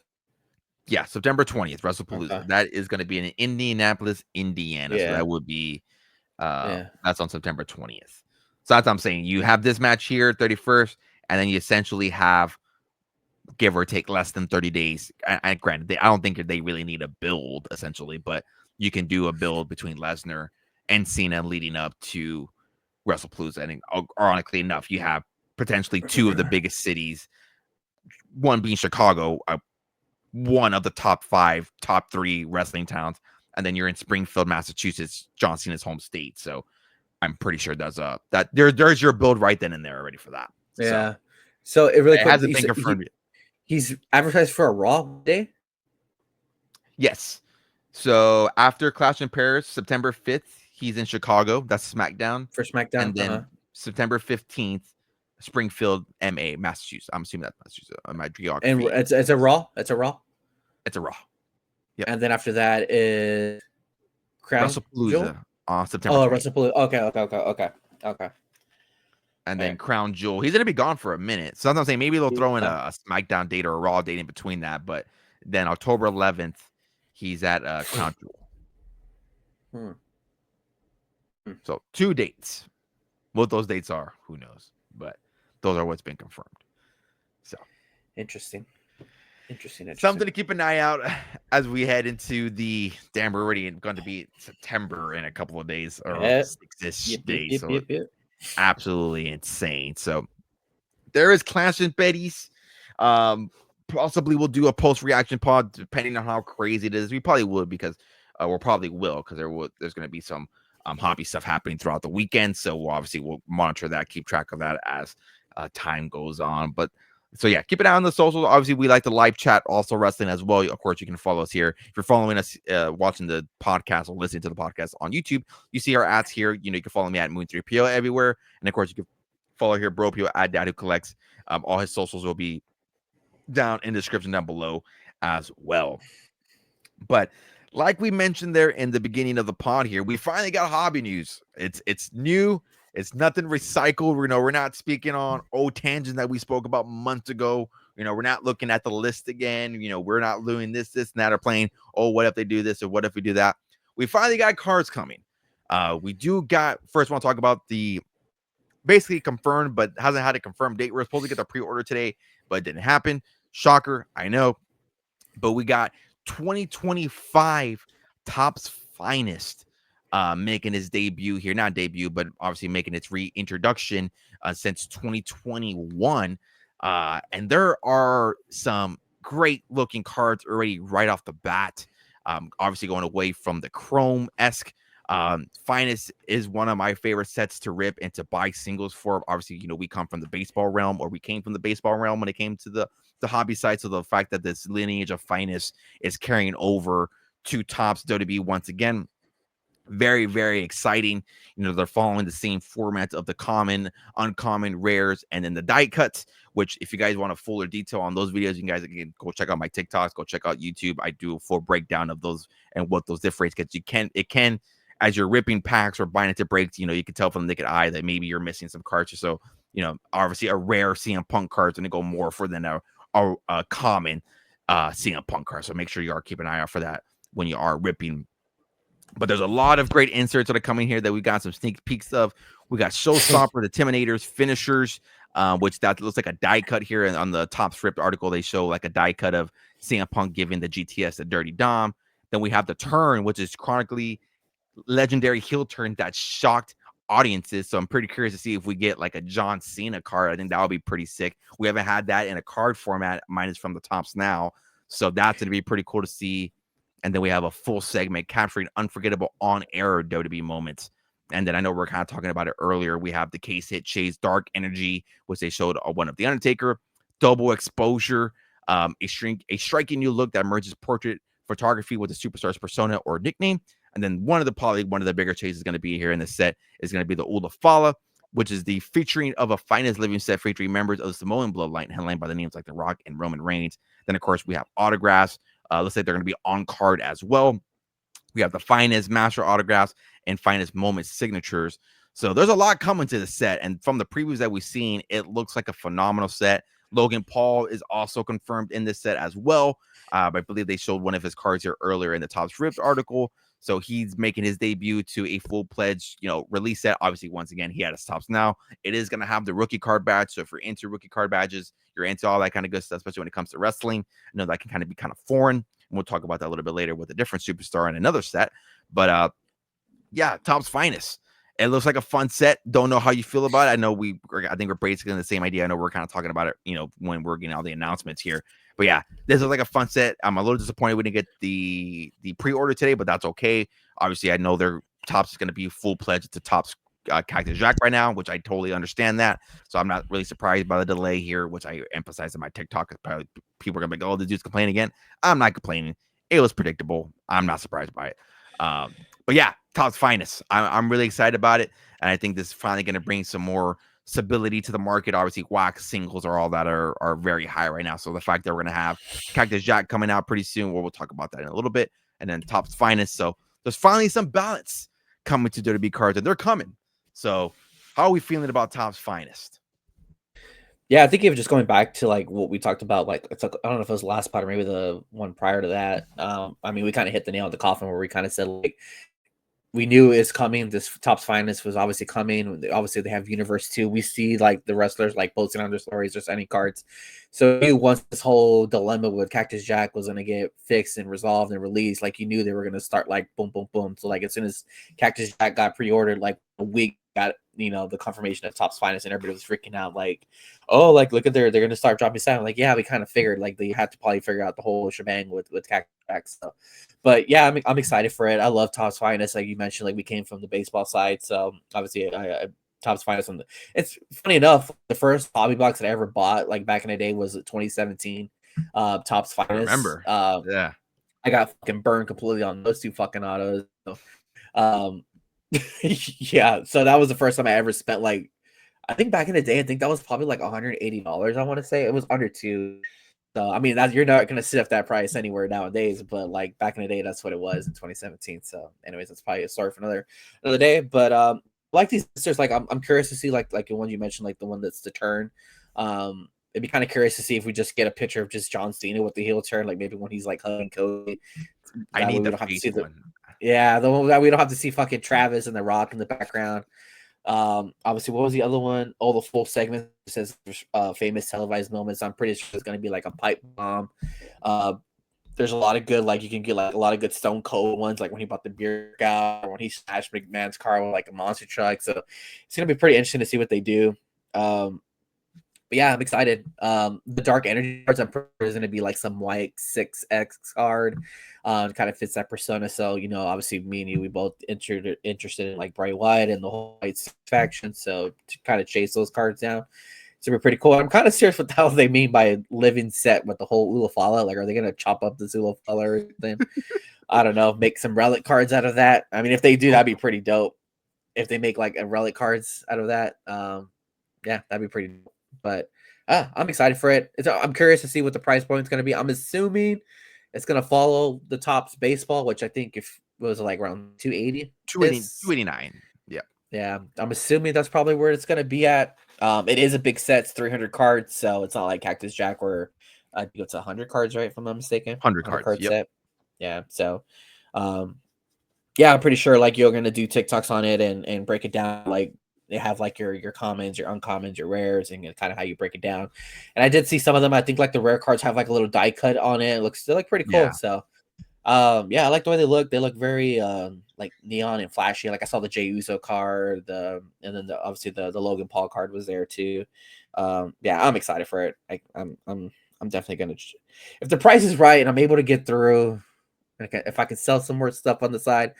Yeah, September 20th, WrestlePalooza. Okay. That is going to be in Indianapolis, Indiana. So that would be that's on September 20th. So that's what I'm saying. You have this match here, 31st, and then you essentially have give or take less than 30 days. And granted, I don't think they really need a build essentially, but you can do a build between Lesnar and Cena leading up to WrestlePalooza. And ironically enough, you have potentially two of the biggest cities, one being Chicago, one of the top 3 wrestling towns, and then you're in Springfield, Massachusetts, John Cena's home state. So I'm pretty sure there's your build right then and there already for that. Yeah. So it really hasn't been confirmed yet. He's advertised for a Raw day. Yes. So after Clash in Paris, September 5th, he's in Chicago. That's SmackDown. For SmackDown. And then September 15th, Springfield, MA, Massachusetts. I'm assuming that's Massachusetts. My geography. And it's a Raw. It's a Raw. It's a Raw. Yep. And then after that is Crown WrestlePalooza on September. Oh, WrestlePalooza. Okay. And then Crown Jewel. He's going to be gone for a minute. So that's what I'm saying. Maybe they'll throw in a SmackDown date or a Raw date in between that. But then October 11th, he's at Crown Jewel. So 2 dates. What those dates are, who knows? But those are what's been confirmed. So interesting. Something to keep an eye out as we head into the we're already going to be September in a couple of days or 6-ish days. Absolutely insane. So there is Clash in Betty's. Possibly we'll do a post reaction pod depending on how crazy it is. We probably would because there's going to be some hobby stuff happening throughout the weekend. So we'll monitor that, keep track of that as time goes on. But so yeah, keep an eye on the socials. Obviously, we like to live chat also wrestling as well. Of course, you can follow us here. If you're following us, watching the podcast or listening to the podcast on YouTube, you see our ads here. You can follow me at Moon3PO everywhere. And of course, you can follow here Bropio at Dad Who Collects. All his socials will be down in the description down below as well. But like we mentioned there in the beginning of the pod here, we finally got hobby news. It's new. It's nothing recycled. We're not speaking on old tangents that we spoke about months ago. We're not looking at the list again. We're not doing this, and that, or playing, what if they do this or what if we do that? We finally got cards coming. First want to talk about the basically confirmed, but hasn't had a confirmed date. We're supposed to get the pre-order today, but it didn't happen. Shocker, I know. But we got 2025 Topps Finest making his debut here. Not debut, but obviously making its reintroduction since 2021. And there are some great looking cards already right off the bat. Obviously going away from the Chrome-esque. Finest is one of my favorite sets to rip and to buy singles for. Obviously, we come from the baseball realm, or we came from the baseball realm when it came to the hobby side. So the fact that this lineage of Finest is carrying over to Topps WWE once again, very, very exciting. They're following the same format of the common, uncommon, rares, and then the die cuts, which if you guys want a fuller detail on those videos, you guys can go check out my TikToks, go check out YouTube. I do a full breakdown of those and what those difference gets. It can, as you're ripping packs or buying into breaks, you can tell from the naked eye that maybe you're missing some cards. So, obviously a rare CM Punk card is going to go more for than a common CM Punk card. So make sure you are keeping an eye out for that when you are ripping. But there's a lot of great inserts that are coming here that we got some sneak peeks of. We got Showstopper, the Timinators, Finishers, which that looks like a die cut here. And on the Topps Ripped article, they show like a die cut of CM Punk giving the GTS a Dirty Dom. Then we have the Turn, which is chronically legendary heel turn that shocked audiences. So I'm pretty curious to see if we get like a John Cena card. I think that would be pretty sick. We haven't had that in a card format, minus from the Topps now. So that's going to be pretty cool to see. And then we have a full segment capturing unforgettable on-air WWE moments. And then I know we're kind of talking about it earlier. We have the case hit Chase Dark Energy, which they showed one of The Undertaker. Double exposure, a striking new look that merges portrait photography with the superstar's persona or nickname. And then one of the bigger chases is going to be here in the set is going to be the Ula Fala, which is the featuring of a Finest living set featuring members of the Samoan bloodline headlined by the names like The Rock and Roman Reigns. Then, of course, we have autographs. Looks like they're going to be on card as well. We have the Finest Master autographs and Finest Moment signatures. So there's a lot coming to the set. And from the previews that we've seen, it looks like a phenomenal set. Logan Paul is also confirmed in this set as well. I believe they showed one of his cards here earlier in the Topps Ripped article. So he's making his debut to a full-pledged, release set. Obviously, once again, he had his Topps now. It is going to have the rookie card badge. So if you're into rookie card badges, you're into all that kind of good stuff, especially when it comes to wrestling. I know that can kind of be kind of foreign. And we'll talk about that a little bit later with a different superstar in another set. But, yeah, Topps Finest. It looks like a fun set. Don't know how you feel about it. I think we're basically in the same idea. I know we're kind of talking about it, when we're getting all the announcements here. But yeah, this is like a fun set. I'm a little disappointed we didn't get the pre-order today, but that's okay. Obviously, I know their Topps is going to be full pledged to Topps Cactus Jack right now, which I totally understand that. So I'm not really surprised by the delay here, which I emphasize in my TikTok. Probably people are gonna be like, "Oh, the dude's complaining again." I'm not complaining. It was predictable. I'm not surprised by it. But yeah, Topps Finest. I'm really excited about it, and I think this is finally going to bring some more stability to the market. Obviously, wax singles are all that are very high right now. So the fact that we're going to have Cactus Jack coming out pretty soon, we'll talk about that in a little bit, and then Topps Finest. So there's finally some balance coming to WWE cards, and they're coming. So how are we feeling about Topps Finest? Yeah, I think even just going back to like what we talked about, like it's like I don't know if it was the last part or maybe the one prior to that. I mean, we kind of hit the nail on the coffin where we kind of said like we knew it's coming. This Topps Finest was obviously coming. Obviously, they have Universe 2. We see like the wrestlers like posting on their stories or signing cards. So once this whole dilemma with Cactus Jack was going to get fixed and resolved and released, like you knew they were going to start like boom, boom, boom. So like as soon as Cactus Jack got pre-ordered, like a week got the confirmation of Topps Finest, and everybody was freaking out like, oh, like look at they're going to start dropping sound. Like yeah, we kind of figured like they had to probably figure out the whole shebang with Cactus Jack. So but yeah, I'm excited for it. I love Topps Finest, like you mentioned. Like we came from the baseball side, so obviously I Topps Finest. It's funny enough, the first hobby box that I ever bought, like back in the day, was 2017. Topps Finest. I remember. Yeah, I got fucking burned completely on those two fucking autos. So, yeah, so that was the first time I ever spent like. I think back in the day, I think that was probably like $180. I want to say it was under two. So I mean, you're not gonna sit at that price anywhere nowadays, but like back in the day, that's what it was in 2017. So, anyways, that's probably a story for another day. But like these sisters, like I'm curious to see like the one you mentioned, like the one that's the turn. It'd be kind of curious to see if we just get a picture of just John Cena with the heel turn, like maybe when he's like hugging Cody. I need we the don't have to face see one. the one that we don't have to see fucking Travis and The Rock in the background. Obviously, what was the other one? Oh, the full segment says famous televised moments. I'm pretty sure it's going to be like a pipe bomb. There's a lot of good, like you can get like a lot of good Stone Cold ones, like when he bought the beer out or when he smashed McMahon's car with like a monster truck. So it's going to be pretty interesting to see what they do. But yeah, I'm excited. The Dark Energy cards, I'm pretty sure is going to be like some white 6X card. Kind of fits that persona. So, obviously me and you, we both interested in like Bray Wyatt and the whole White faction. So to kind of chase those cards down, it's gonna be pretty cool. I'm kind of serious what the hell they mean by living set with the whole Ulafala. Like, are they gonna chop up the Ulafala or anything? I don't know. Make some relic cards out of that. I mean, if they do, that'd be pretty dope. If they make like a relic cards out of that, yeah, that'd be pretty dope. But I'm excited for it. I'm curious to see what the price point is going to be. I'm assuming it's going to follow the Topps baseball, which I think if it was like around 280, 289. Yeah, I'm assuming that's probably where it's going to be at. It is a big set. It's 300 cards, so it's not like Cactus Jack where I think it's 100 cards, right? If I'm not mistaken. 100 cards. Yep. Set. Yeah. So, yeah, I'm pretty sure like you're going to do TikToks on it and break it down like. They have like your commons, your uncommons, your rares, and kind of how you break it down. And I did see some of them. I think like the rare cards have like a little die cut on it. They look pretty cool. Yeah. So, yeah, I like the way they look. They look very like neon and flashy. Like I saw the Jey Uso card, and then obviously the Logan Paul card was there too. Yeah, I'm excited for it. I'm definitely gonna. If the price is right and I'm able to get through, if I can sell some more stuff on the side.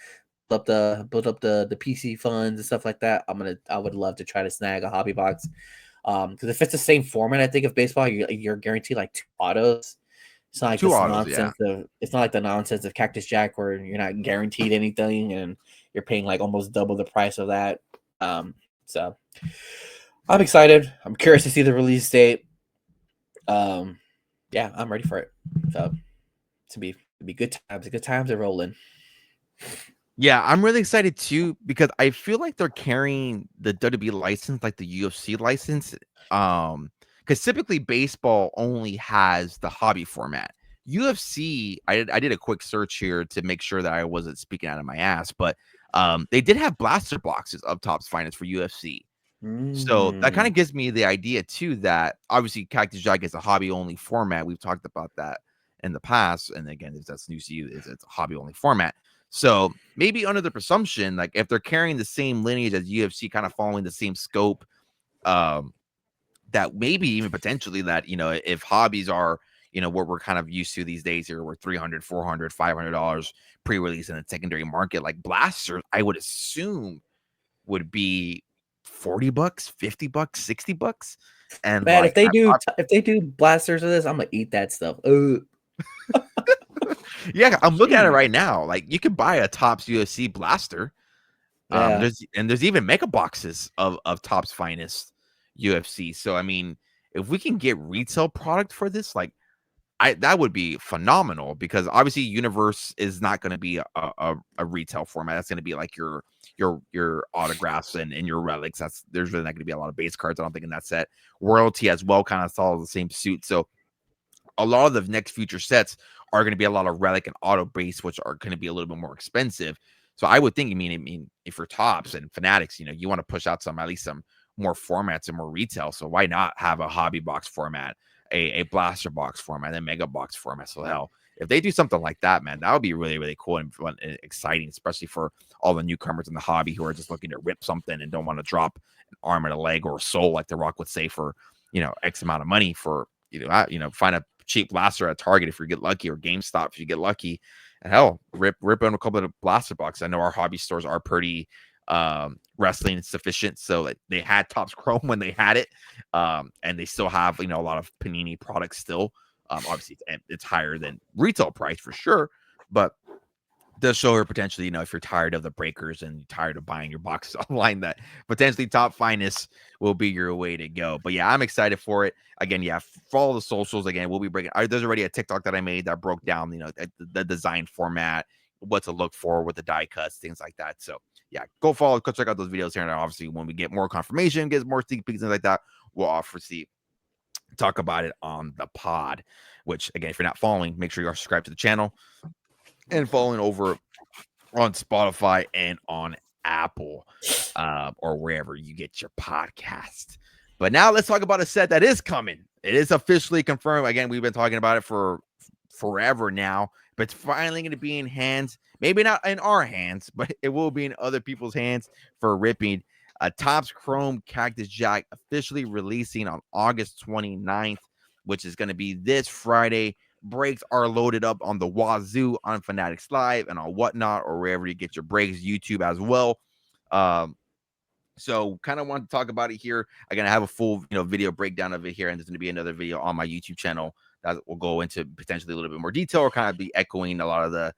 Build up the PC funds and stuff like that. I would love to try to snag a hobby box. Because if it's the same format, I think of baseball, you're guaranteed like 2 autos. It's not like Two this autos, nonsense it's not like the nonsense of Cactus Jack where you're not guaranteed anything and you're paying like almost double the price of that. So I'm excited. I'm curious to see the release date. Yeah, I'm ready for it. So to be good times. The good times are rolling. Yeah, I'm really excited too because I feel like they're carrying the WWE license like the UFC license. Because typically baseball only has the hobby format. UFC, I did a quick search here to make sure that I wasn't speaking out of my ass, but they did have blaster boxes of Topps Finest for UFC. So that kind of gives me the idea too that obviously Cactus Jack is a hobby only format. We've talked about that in the past, and again, if that's news to you, it's a hobby only format. So maybe under the presumption, like if they're carrying the same lineage as UFC, kind of following the same scope, um, that maybe even potentially that, if hobbies are, what we're kind of used to these days here, we're 300, 400, $500 pre-release in the secondary market, like blasters, I would assume would be $40, $50, $60. And Man, like, if they do blasters of this, I'm gonna eat that stuff. yeah, I'm looking at it Jeez. right now. Like you can buy a Topps UFC blaster. Yeah. There's even mega boxes of Topps Finest UFC. So I mean, if we can get retail product for this, like that would be phenomenal, because obviously Universe is not going to be a retail format. That's going to be like your autographs and your relics. There's really not going to be a lot of base cards, I don't think, in that set. Royalty as well kind of follows the same suit. So a lot of the next future sets are going to be a lot of relic and auto base, which are going to be a little bit more expensive. So I would think, I mean, if you're Topps and Fanatics, you want to push out at least some more formats and more retail. So why not have a hobby box format, a blaster box format, and a mega box format? So hell, if they do something like that, man, that would be really, really cool and fun and exciting, especially for all the newcomers in the hobby who are just looking to rip something and don't want to drop an arm and a leg or a soul, like The Rock would say, for X amount of money for find a cheap blaster at Target if you get lucky, or GameStop if you get lucky, and hell, rip on a couple of blaster boxes. I know our hobby stores are pretty wrestling sufficient, so like they had Topps Chrome when they had it, and they still have a lot of Panini products still. Obviously it's higher than retail price for sure, but does show her potentially, if you're tired of the breakers and tired of buying your boxes online, that potentially Topps Finest will be your way to go. But yeah, I'm excited for it. Again, yeah, follow the socials. Again, we'll be breaking. There's already a TikTok that I made that broke down, the design format, what to look for with the die cuts, things like that. So yeah, go follow, go check out those videos here. And obviously, when we get more confirmation, get more sneak peeks, things like that, we'll obviously talk about it on the pod. Which again, if you're not following, make sure you are subscribed to the channel and following over on Spotify and on Apple, or wherever you get your podcast. But now let's talk about a set that is coming. It is officially confirmed. Again, we've been talking about it for forever now, but it's finally going to be in hands. Maybe not in our hands, but it will be in other people's hands for ripping. Topps Chrome Cactus Jack officially releasing on August 29th, which is going to be this Friday. Breaks are loaded up on the Wazoo, on Fanatics Live, and on Whatnot, or wherever you get your breaks, YouTube as well. So kind of want to talk about it here. I'm gonna have a full video breakdown of it here, and there's gonna be another video on my YouTube channel that will go into potentially a little bit more detail, or kind of be echoing a lot of the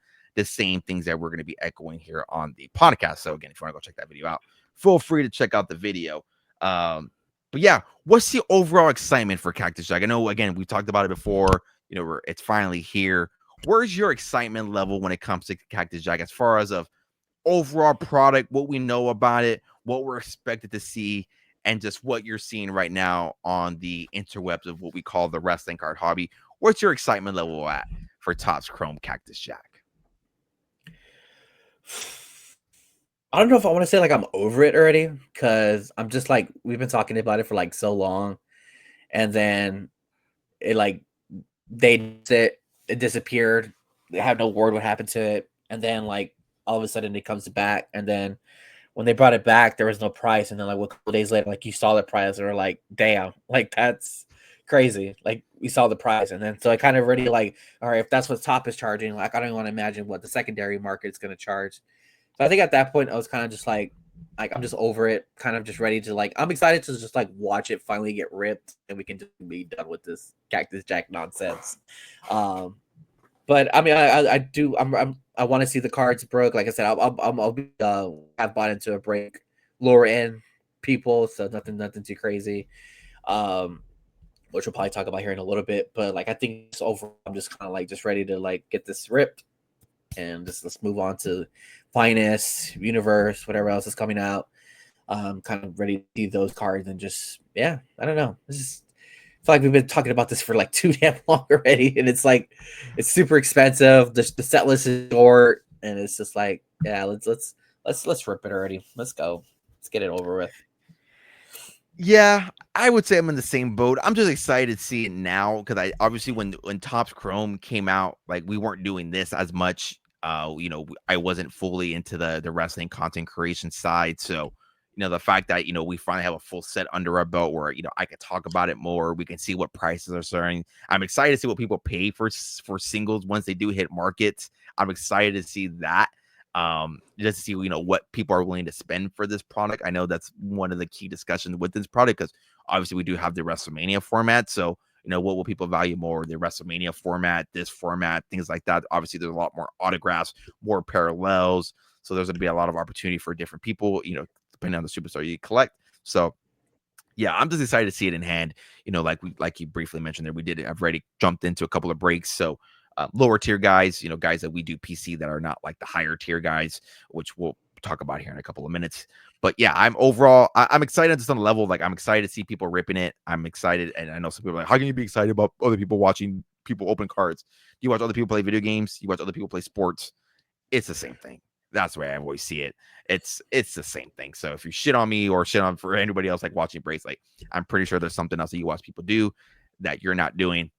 same things that we're gonna be echoing here on the podcast. So again, if you want to go check that video out, feel free to check out the video. But yeah, what's the overall excitement for Cactus Jack? I know, again, we've talked about it before. It's finally here. Where's your excitement level when it comes to Cactus Jack, as far as of overall product, what we know about it, what we're expected to see, and just what you're seeing right now on the interwebs of what we call the wrestling card hobby? What's your excitement level at for Topps Chrome Cactus Jack? I don't know if I want to say like I'm over it already, because I'm just like, we've been talking about it for like so long, and then it like it disappeared. They have no word what happened to it, and then like all of a sudden it comes back, and then when they brought it back, there was no price, and then like a couple days later, like you saw the price, and we're like, damn, like that's crazy. Like we saw the price, and then so I kind of already like, all right, if that's what Top is charging, like I don't even want to imagine what the secondary market is going to charge. So I think at that point I was kind of just like I'm just over it, kind of just ready to like, I'm excited to just like watch it finally get ripped, and we can just be done with this Cactus Jack nonsense. But I mean, I do, I want to see the cards broke. Like I said, I'll be have bought into a break lower end people, so nothing too crazy. Which we'll probably talk about here in a little bit. But like I think just overall, I'm just kind of like just ready to like get this ripped, and just let's move on to Finest, Universe, whatever else is coming out. Kind of ready to see those cards, and just I don't know. This is, I feel like we've been talking about this for like too damn long already, and it's like it's super expensive. The set list is short, and it's just like, yeah, let's rip it already. Let's go. Let's get it over with. Yeah, I would say I'm in the same boat. I'm just excited to see it now, because I obviously when Topps Chrome came out, like we weren't doing this as much. I wasn't fully into the wrestling content creation side. So, the fact that, we finally have a full set under our belt where, I could talk about it more. We can see what prices are starting. I'm excited to see what people pay for singles once they do hit markets. I'm excited to see that. Just to see, what people are willing to spend for this product. I know that's one of the key discussions with this product, because obviously we do have the WrestleMania format. So, what will people value more? The WrestleMania format, this format, things like that. Obviously, there's a lot more autographs, more parallels. So there's going to be a lot of opportunity for different people, depending on the superstar you collect. So yeah, I'm just excited to see it in hand. Like you briefly mentioned there, I've already jumped into a couple of breaks. So lower tier guys, guys that we do PC that are not like the higher tier guys, which we'll talk about here in a couple of minutes. But yeah, I'm excited just on the level. Like, I'm excited to see people ripping it. I'm excited. And I know some people are like, how can you be excited about other people watching people open cards? You watch other people play video games. You watch other people play sports. It's the same thing. That's the way I always see it. It's the same thing. So if you shit on me or shit on for anybody else like watching breaks, like, I'm pretty sure there's something else that you watch people do that you're not doing.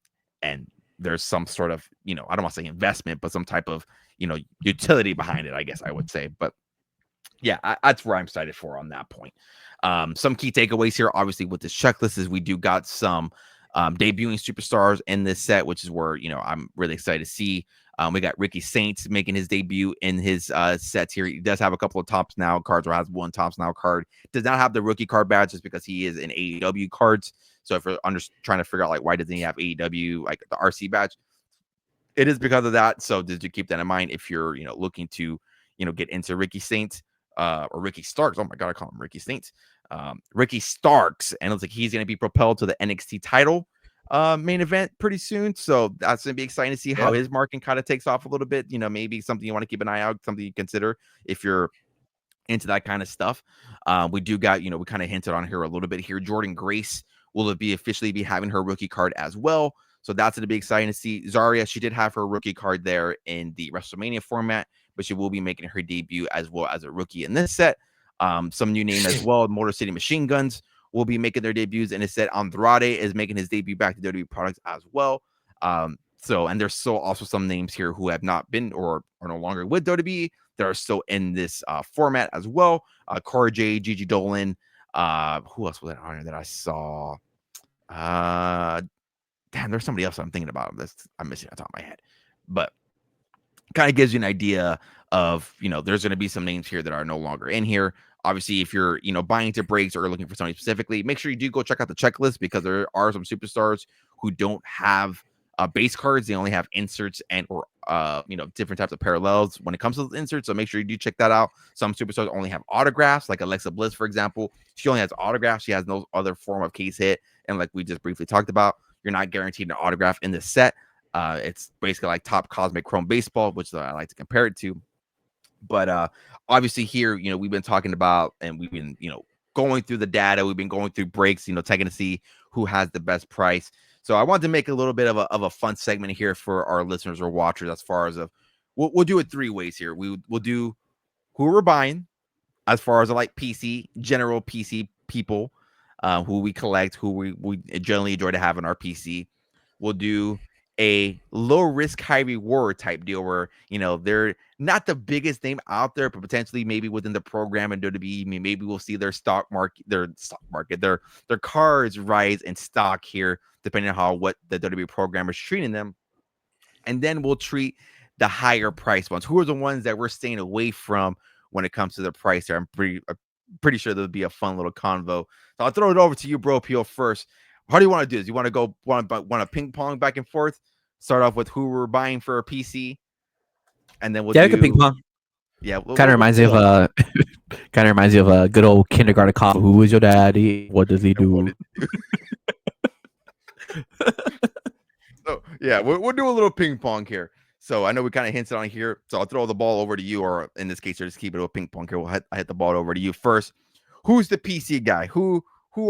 And there's some sort of, I don't want to say investment, but some type of, utility behind it, I guess I would say. But yeah, that's where I'm excited for on that point. Some key takeaways here, obviously, with this checklist is we do got some debuting superstars in this set, which is where, I'm really excited to see. We got Ricky Saints making his debut in his sets here. He does have a couple of Topps Now cards, or has one Topps Now card. Does not have the rookie card badge just because he is in AEW cards. So if you're trying to figure out, like, why doesn't he have AEW, like the RC badge, it is because of that. So did you keep that in mind if you're, looking to, get into Ricky Saints or Ricky Starks? Oh my God, I call him Ricky Saints. Ricky Starks. And it looks like he's going to be propelled to the NXT title main event pretty soon. So that's going to be exciting to see how his marketing kind of takes off a little bit. Maybe something you want to keep an eye out, something you consider if you're into that kind of stuff. We do got, we kind of hinted on here a little bit here. Jordan Grace will be officially be having her rookie card as well. So that's going to be exciting to see. Zarya, she did have her rookie card there in the WrestleMania format, but she will be making her debut as well as a rookie in this set. Some new name as well. Motor City Machine Guns will be making their debuts in a set. Andrade is making his debut back to WWE products as well. And there's still also some names here who have not been or are no longer with WWE that are still in this format as well. Cora Jade, Gigi Dolan. Who else was that on here that I saw? Damn, there's somebody else I'm thinking about. I'm missing on top of my head. But kind of gives you an idea of, there's going to be some names here that are no longer in here. Obviously, if you're, buying into breaks or looking for somebody specifically, make sure you do go check out the checklist, because there are some superstars who don't have base cards. They only have inserts and or different types of parallels when it comes to the inserts. So make sure you do check that out. Some superstars only have autographs, like Alexa Bliss, for example. She only has autographs. She has no other form of case hit. And like we just briefly talked about, you're not guaranteed an autograph in this set. It's basically like Top Cosmic Chrome Baseball, which I like to compare it to. But obviously here, we've been talking about, and we've been, going through the data. We've been going through breaks, checking to see who has the best price. So I wanted to make a little bit of a fun segment here for our listeners or watchers, as far as we'll do it 3 ways here. We'll do who we're buying, as far as like PC, general PC people, who we collect, who we generally enjoy to have in our PC. We'll do a low risk, high reward type deal where, they're not the biggest name out there, but potentially maybe within the program and WWE, maybe we'll see their their cards rise in stock here, depending on what the WWE program is treating them. And then we'll treat the higher price ones. Who are the ones that we're staying away from when it comes to the price there? I'm pretty sure there'll be a fun little convo. So I'll throw it over to you, Bro Peel, first. How do you want to do this? You want to want to ping pong back and forth? Start off with who we're buying for a PC, and then we'll do ping pong. Yeah, kind of reminds me of a good old kindergarten call. Who is your daddy? What does he do? So yeah, we'll do a little ping pong here. So I know we kind of hinted on here. So I'll throw the ball over to you, or in this case, just keep it a ping pong here. I hit the ball over to you first. Who's the PC guy? Who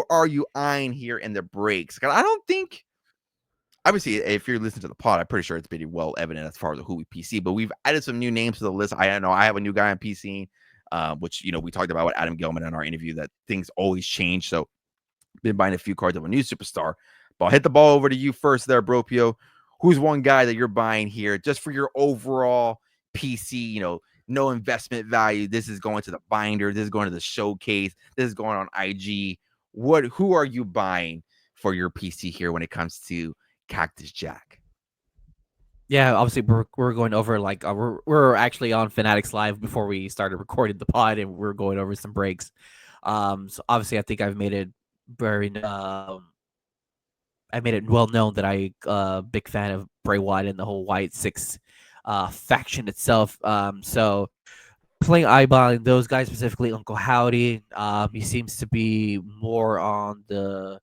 are you eyeing here in the breaks? Because I don't think, obviously, if you're listening to the pod, I'm pretty sure it's pretty well evident as far as who we PC. But we've added some new names to the list. I know I have a new guy on PC, which we talked about with Adam Gilman in our interview, that things always change. So been buying a few cards of a new superstar. But I'll hit the ball over to you first there, Bropio. Who's one guy that you're buying here just for your overall, PC, no investment value. This is going to the binder. This is going to the showcase. This is going on IG. Who are you buying for your PC here when it comes to Cactus Jack? Yeah, obviously we're going over like we're actually on Fanatics Live before we started recording the pod, and we're going over some breaks. So obviously I think I've made it very I made it well known that I big fan of Bray Wyatt and the whole Wyatt Six faction itself. So playing eyeballing those guys, specifically Uncle Howdy. He seems to be more on the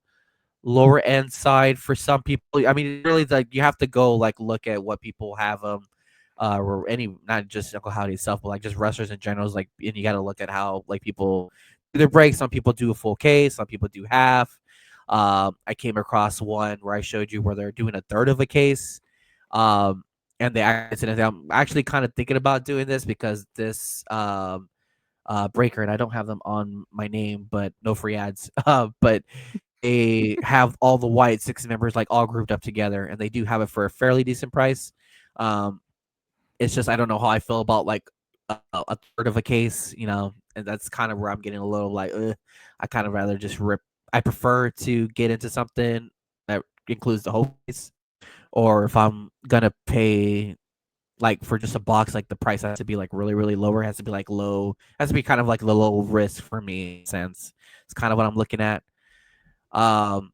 lower end side for some people. I mean, really, like you have to go like look at what people have or any, not just Uncle Howdy itself, but like just wrestlers in general. Like, and you got to look at how like people do their breaks. Some people do a full case, some people do half. I came across one where I showed you where they're doing a third of a case. And they accidentally, I'm actually kind of thinking about doing this because this breaker, and I don't have them on my name, but no free ads. But they have all the Wyatt Six members like all grouped up together, and they do have it for a fairly decent price. It's just I don't know how I feel about like a third of a case, and that's kind of where I'm getting a little like, I kind of rather just rip. I prefer to get into something that includes the whole case, or if I'm gonna pay like for just a box, like the price has to be like really, really lower. It has to be like low. It has to be kind of like the low risk for me. In a sense, it's kind of what I'm looking at. Um,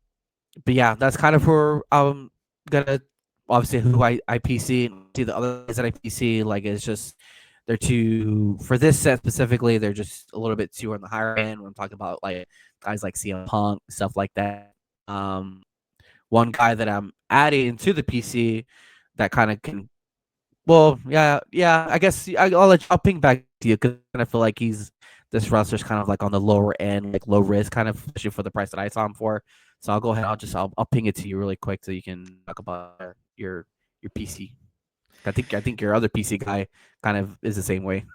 but yeah, that's kind of where I'm gonna obviously who I PC and see the other guys that I PC. Like it's just they're too for this set specifically. They're just a little bit too on the higher end when I'm talking about like guys like CM Punk, stuff like that. One guy that I'm adding to the PC that kind of can. Well, yeah. I guess I'll ping back to you because I feel like this wrestler's kind of like on the lower end, like low risk, kind of, especially for the price that I saw him for. So I'll go ahead. I'll ping it to you really quick so you can talk about your PC. I think your other PC guy kind of is the same way.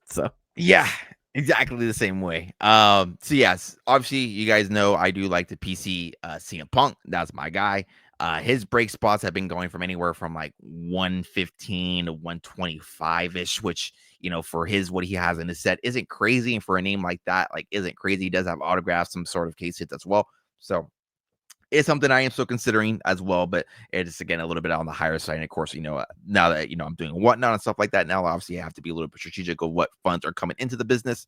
So Yeah, exactly the same way. So yes, obviously you guys know I do like the PC CM Punk. That's my guy. His break spots have been going from anywhere from like 115 to 125 ish, which for his what he has in his set isn't crazy, and for a name like that, like isn't crazy. He does have autographs, some sort of case hits as well. So it's something I am still considering as well, but it's again a little bit on the higher side. And of course, now that I'm doing whatnot and stuff like that, now obviously I have to be a little bit strategic of what funds are coming into the business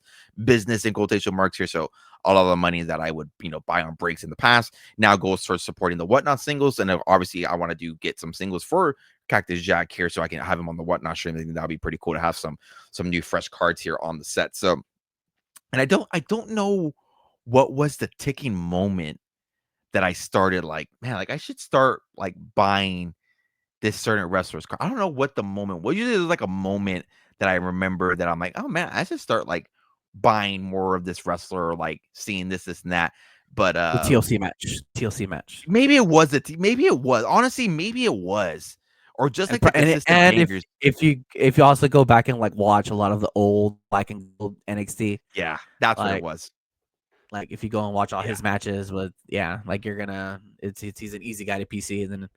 in quotation marks here. So all of the money that I would buy on breaks in the past now goes towards supporting the whatnot singles, and obviously I want to get some singles for Cactus Jack here so I can have him on the whatnot stream. I think that'd be pretty cool to have some new fresh cards here on the set. So, and I don't know what was the ticking moment that I started like, man, like I should start like buying this certain wrestler's card. I don't know what the moment was. Usually there's like a moment that I remember that I'm like, oh man, I should start like buying more of this wrestler or like seeing this and that. But the TLC match. maybe it was maybe it was. Honestly, maybe it was. Or just like the consistent and bangers. if you also go back and like watch a lot of the old black and gold NXT, Yeah, that's what like it was. like if you go and watch all his matches with like you're gonna he's an easy guy to PC, and then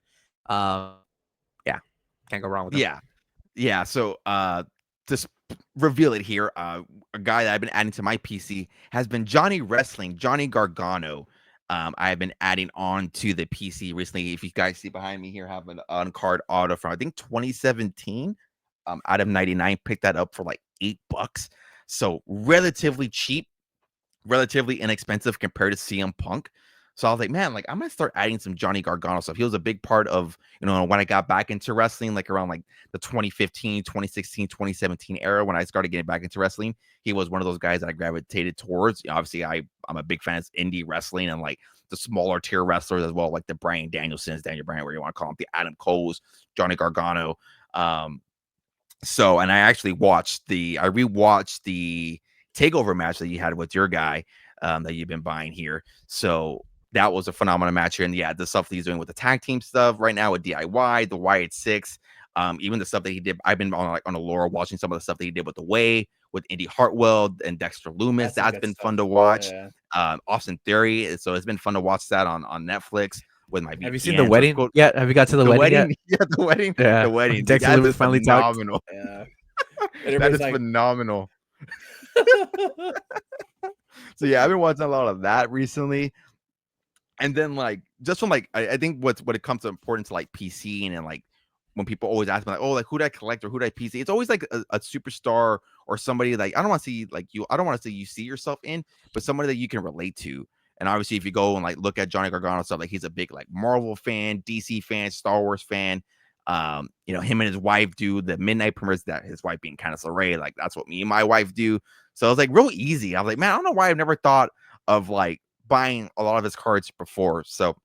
yeah, can't go wrong with him. Yeah. So just reveal it here. A guy that I've been adding to my PC has been Johnny Wrestling, Johnny Gargano. I have been adding on to the PC recently. If you guys see behind me here, I have an on-card auto from I think 2017. Out of 99, picked that up for like $8. So relatively cheap, relatively inexpensive compared to CM Punk. So I was like, man, like I'm gonna start adding some Johnny Gargano stuff. He was a big part of, when I got back into wrestling, like around like the 2015, 2016, 2017 era when I started getting back into wrestling. He was one of those guys that I gravitated towards. Obviously, I'm a big fan of indie wrestling and like the smaller tier wrestlers as well, like the Bryan Danielsons, Daniel Bryan, where you want to call him, the Adam Coles, Johnny Gargano. So, and I actually rewatched the takeover match that you had with your guy that you've been buying here. So that was a phenomenal match here. And yeah, the stuff that he's doing with the tag team stuff right now with DIY, the Wyatt Six, even the stuff that he did. I've been on a lore watching some of the stuff that he did with the Way, with Indy Hartwell and Dexter Loomis. That's been fun to watch. Yeah. Austin Theory. So it's been fun to watch that on Netflix. With my Have you seen the wedding yet? Have you got to the wedding yet? Yeah, the wedding. Yeah, The wedding. Dexter Loomis finally phenomenal. Yeah, That everybody's is like, phenomenal. So yeah, I've been watching a lot of that recently. And then like just from like I think what it comes to important to like PC and like when people always ask me like, oh, like who do I collect or who do I PC? It's always like a superstar or somebody like I don't want to see like you. I don't want to say you see yourself in, but somebody that you can relate to. And obviously, if you go and like look at Johnny Gargano stuff, like he's a big like Marvel fan, DC fan, Star Wars fan. You know, him and his wife do the midnight premieres. That his wife being Candice LeRae, like that's what me and my wife do. So it was like real easy. I was like, man, I don't know why I've never thought of like buying a lot of his cards before. So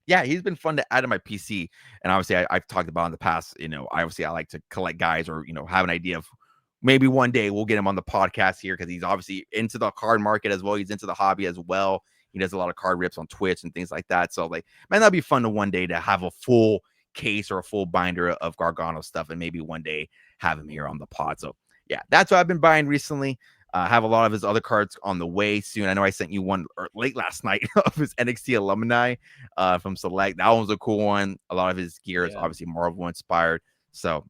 yeah, he's been fun to add to my PC. And obviously, I've talked about in the past, you know, obviously I like to collect guys or, you know, have an idea of maybe one day we'll get him on the podcast here because he's obviously into the card market as well. He's into the hobby as well. He does a lot of card rips on Twitch and things like that. So, like, man, that'd be fun to one day to have a full case or a full binder of Gargano stuff and maybe one day have him here on the pod. So, yeah, that's what I've been buying recently. Have a lot of his other cards on the way soon. I know I sent you one late last night of his NXT alumni from Select. That one's a cool one. A lot of his gear is obviously Marvel inspired. So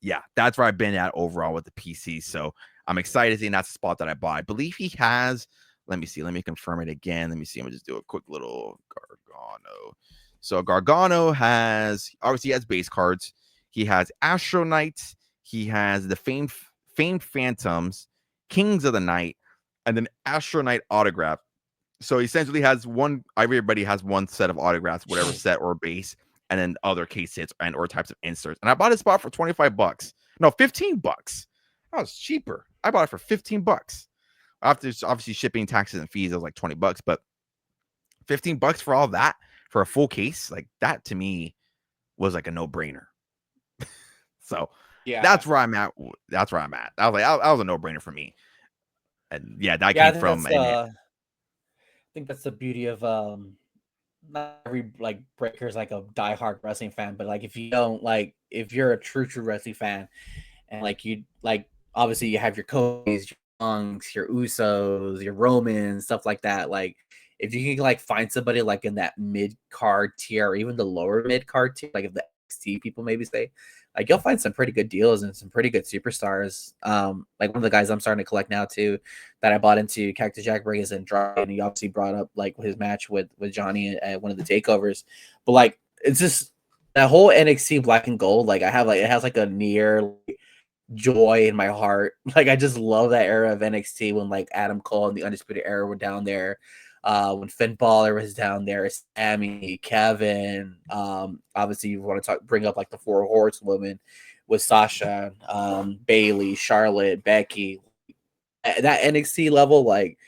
yeah, that's where I've been at overall with the PC. So I'm excited, and that's the spot that I bought. I believe he has. Let me see. Let me confirm it again. Let me see. I'm gonna just do a quick little Gargano. So Gargano has obviously he has base cards. He has Astro Knight. He has the famed Phantoms, Kings of the Night, and then Astro Knight autograph. So he essentially has one. Everybody has one set of autographs, whatever set or base, and then other case hits and or types of inserts. And I bought a spot for $25. No, $15. That was cheaper. I bought it for $15. After obviously shipping, taxes, and fees, it was like $20, but $15 for all that for a full case, like that to me was like a no-brainer. So yeah, that's where I'm at. That's where I'm at. I was like, that was a no-brainer for me. And yeah, that yeah. came from I think that's the beauty of not every like breaker is like a diehard wrestling fan, but like if you don't like if you're a true wrestling fan and like you like obviously you have your Cody's, your Punks, your Usos, your Romans, stuff like that. Like if you can like find somebody like in that mid card tier or even the lower mid card tier, like if the XT people maybe say, like you'll find some pretty good deals and some pretty good superstars. Like one of the guys I'm starting to collect now too, that I bought into Cactus Jack is Andrade, and he obviously brought up like his match with Johnny at one of the takeovers. But like it's just that whole NXT Black and Gold, like I have like it has like a near like, joy in my heart. Like I just love that era of NXT when like Adam Cole and the Undisputed Era were down there. When Finn Balor was down there, Sammy, Kevin. Obviously you want to bring up like the four horsewomen with Sasha, Bailey, Charlotte, Becky. At that NXT level, like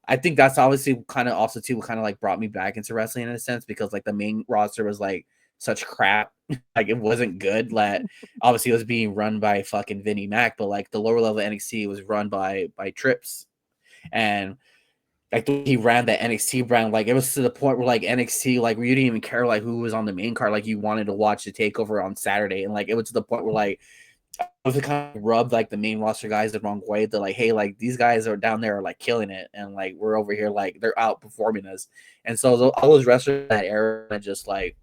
I think that's obviously kind of also too kind of like brought me back into wrestling in a sense because like the main roster was like such crap. Like it wasn't good. Like obviously it was being run by fucking Vinnie Mac, but like the lower level NXT was run by Trips. And like he ran the NXT brand, like it was to the point where like NXT, like where you didn't even care like who was on the main card, like you wanted to watch the takeover on Saturday, and like it was to the point where like it was kind of rubbed like the main roster guys the wrong way. They're like, hey, like these guys are down there are like killing it, and like we're over here like they're outperforming us, and so all those wrestlers in that era and just like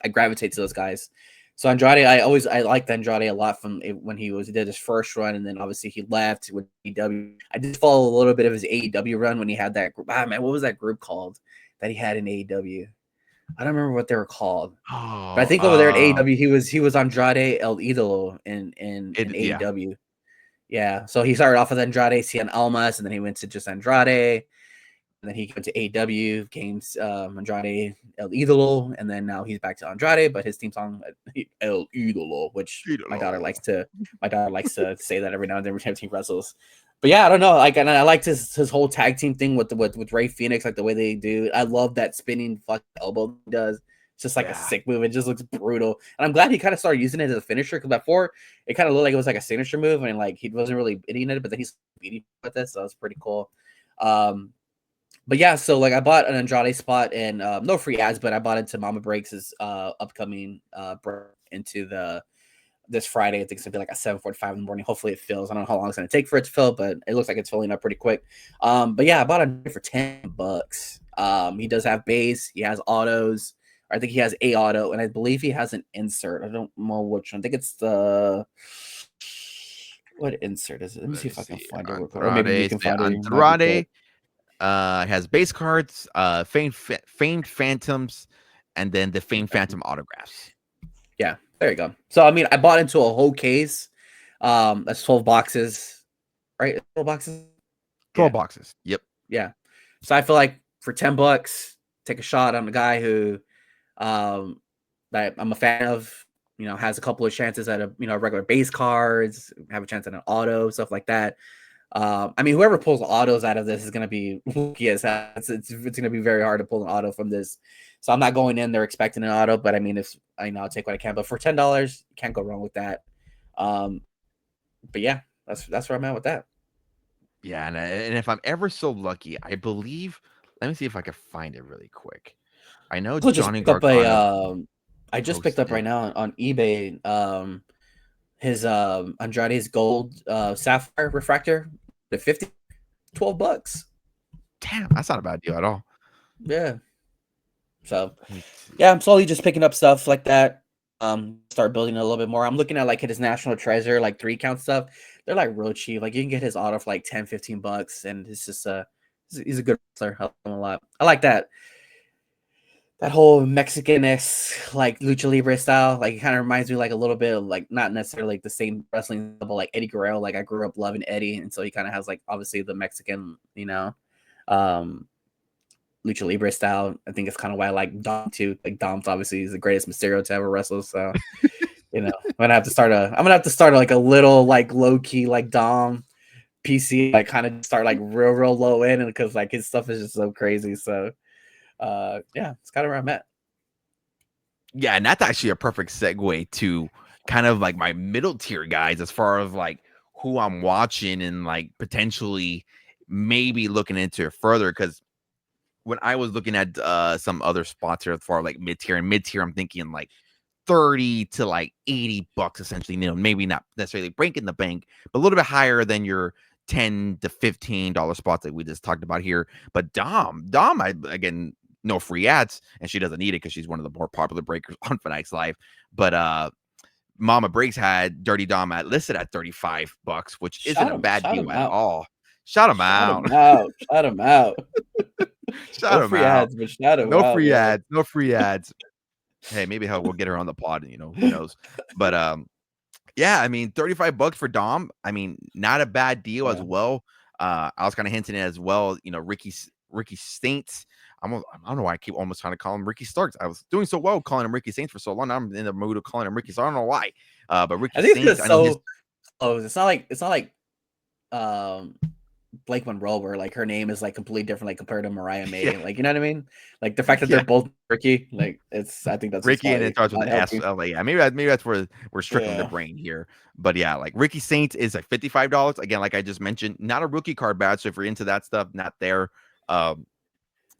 I gravitate to those guys. So Andrade, I liked Andrade a lot from when he did his first run, and then obviously he left with AEW. I did follow a little bit of his AEW run when he had that group. Ah man, what was that group called that he had in AEW? I don't remember what they were called. But I think over there at AEW he was Andrade El Idolo in yeah. AEW. Yeah. So he started off with Andrade, Cien Almas, and then he went to just Andrade. And then he went to AEW, games Andrade El Idolo, and then now he's back to Andrade. But his theme song El Idolo, which my daughter likes to say that every now and then every time he wrestles. But yeah, I don't know. Like, and I liked his whole tag team thing with Ray Phoenix, like the way they do. I love that spinning fuck elbow he does. It's just like a sick move. It just looks brutal. And I'm glad he kind of started using it as a finisher because before it kind of looked like it was like a signature move and like he wasn't really beating it, but then he's beating with it, so it's pretty cool. But yeah, so like I bought an Andrade spot and no free ads, but I bought into Mama Breaks' upcoming into this Friday. I think it's gonna be like at 7:45 in the morning. Hopefully it fills. I don't know how long it's gonna take for it to fill, but it looks like it's filling up pretty quick. But yeah, I bought it for $10. He does have base, he has autos. I think he has a auto, and I believe he has an insert. I don't know which one. I think it's the What insert is it? Let me see Let me if I can see. find it real quick. Or maybe you Andrade. can Say find it. It might be quick. Andrade has base cards, famed phantoms, and then the famed phantom autographs. Yeah, there you go. So I mean, I bought into a whole case. That's 12 boxes, right? 12 boxes. 12 Yeah, boxes. Yep. yeah. So I feel like for $10, take a shot on the guy who, that I'm a fan of. Has a couple of chances at a regular base cards, have a chance at an auto, stuff like that. I mean, whoever pulls autos out of this is going to be lucky as hell. It's going to be very hard to pull an auto from this. So I'm not going in there expecting an auto, but I mean, if I'll take what I can. But for $10, you can't go wrong with that. But yeah, that's where I'm at with that. Yeah, and if I'm ever so lucky, I believe. Let me see if I can find it really quick. I know Also just Johnny picked up Gargano I just picked up posted. right now on eBay his Andrade's gold sapphire refractor, the 50, $12. Damn, that's not a bad deal at all. Yeah. So Let me see. yeah, I'm slowly just picking up stuff like that. Start building a little bit more. I'm looking at like his national treasure, like 3 count stuff. They're like real cheap. Like you can get his auto for like $10-15, and it's just he's a good wrestler. I like him a lot. I like that whole Mexican-esque like lucha libre style. Like it kind of reminds me like a little bit of like not necessarily like the same wrestling level like Eddie Guerrero. Like I grew up loving Eddie, and so he kind of has like obviously the Mexican, um lucha libre style. I think it's kind of why I like Dom too. Like Dom's obviously is the greatest Mysterio to ever wrestle. So I'm gonna have to start like a little like low key like Dom PC, like kind of start like real low in, and because like his stuff is just so crazy. So yeah, it's kind of where I'm at. Yeah, and that's actually a perfect segue to kind of like my middle tier guys as far as like who I'm watching and like potentially maybe looking into it further. Because when I was looking at some other spots here for like mid tier and mid tier, I'm thinking like 30 to like $80 essentially, maybe not necessarily breaking the bank, but a little bit higher than your $10 to $15 spots that we just talked about here. But Dom, again, no free ads, and she doesn't need it because she's one of the more popular breakers on Fanatics Live. But Mama Breaks had Dirty Dom listed at $35, which isn't a bad Shout deal him at out. all. Shout him Shout out. him out. Shout him out. Shout No him free out. ads, but shout him No out, free man. ads. No free ads. Hey, maybe we'll get her on the pod, and who knows. But yeah, I mean, $35 for Dom. I mean, not a bad deal as Yeah. well. I was kind of hinting at as well, Ricky Saints. I don't know why I keep almost trying to call him Ricky Starks. I was doing so well calling him Ricky Saints for so long. Now I'm in the mood of calling him Ricky. So I don't know why. But Ricky I think Saints, it's I know his. so close. It's not like um Blake Monroe, where like her name is like completely different, like compared to Mariah Yeah, May. Like, you know what I mean? Like the fact that they're yeah. both Ricky, like I think that's just Ricky, and it funny. starts with Not an S. helping. Yeah, maybe that's where we're strickling the Yeah. brain here. But yeah, like Ricky Saints is like $55. Again, like I just mentioned, not a rookie card badge. So if you're into that stuff, not there. Um,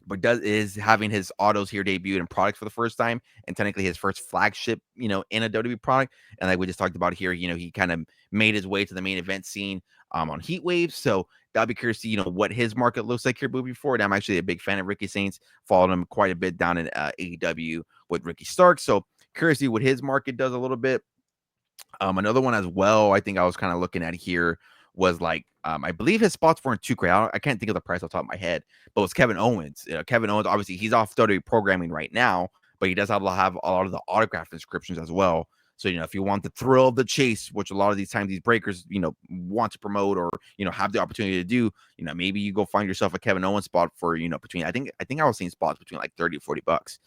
but is having his autos here debuted in product for the first time, and technically his first flagship, in a WWE product. And like we just talked about here, he kind of made his way to the main event scene on Heat Waves. So I'll be curious to see, what his market looks like here moving forward. I'm actually a big fan of Ricky Saints, followed him quite a bit down in AEW with Ricky Stark. So curious to see what his market does a little bit. Another one as well, I think I was kind of looking at here was like, I believe his spots weren't too great. I can't think of the price off the top of my head, but it was Kevin Owens. Kevin Owens, obviously, he's off WWE programming right now, but he does have a lot of the autograph inscriptions as well. So, if you want the thrill of the chase, which a lot of these times these breakers, want to promote or, have the opportunity to do, maybe you go find yourself a Kevin Owens spot for, between, I think I was seeing spots between like 30 to $40.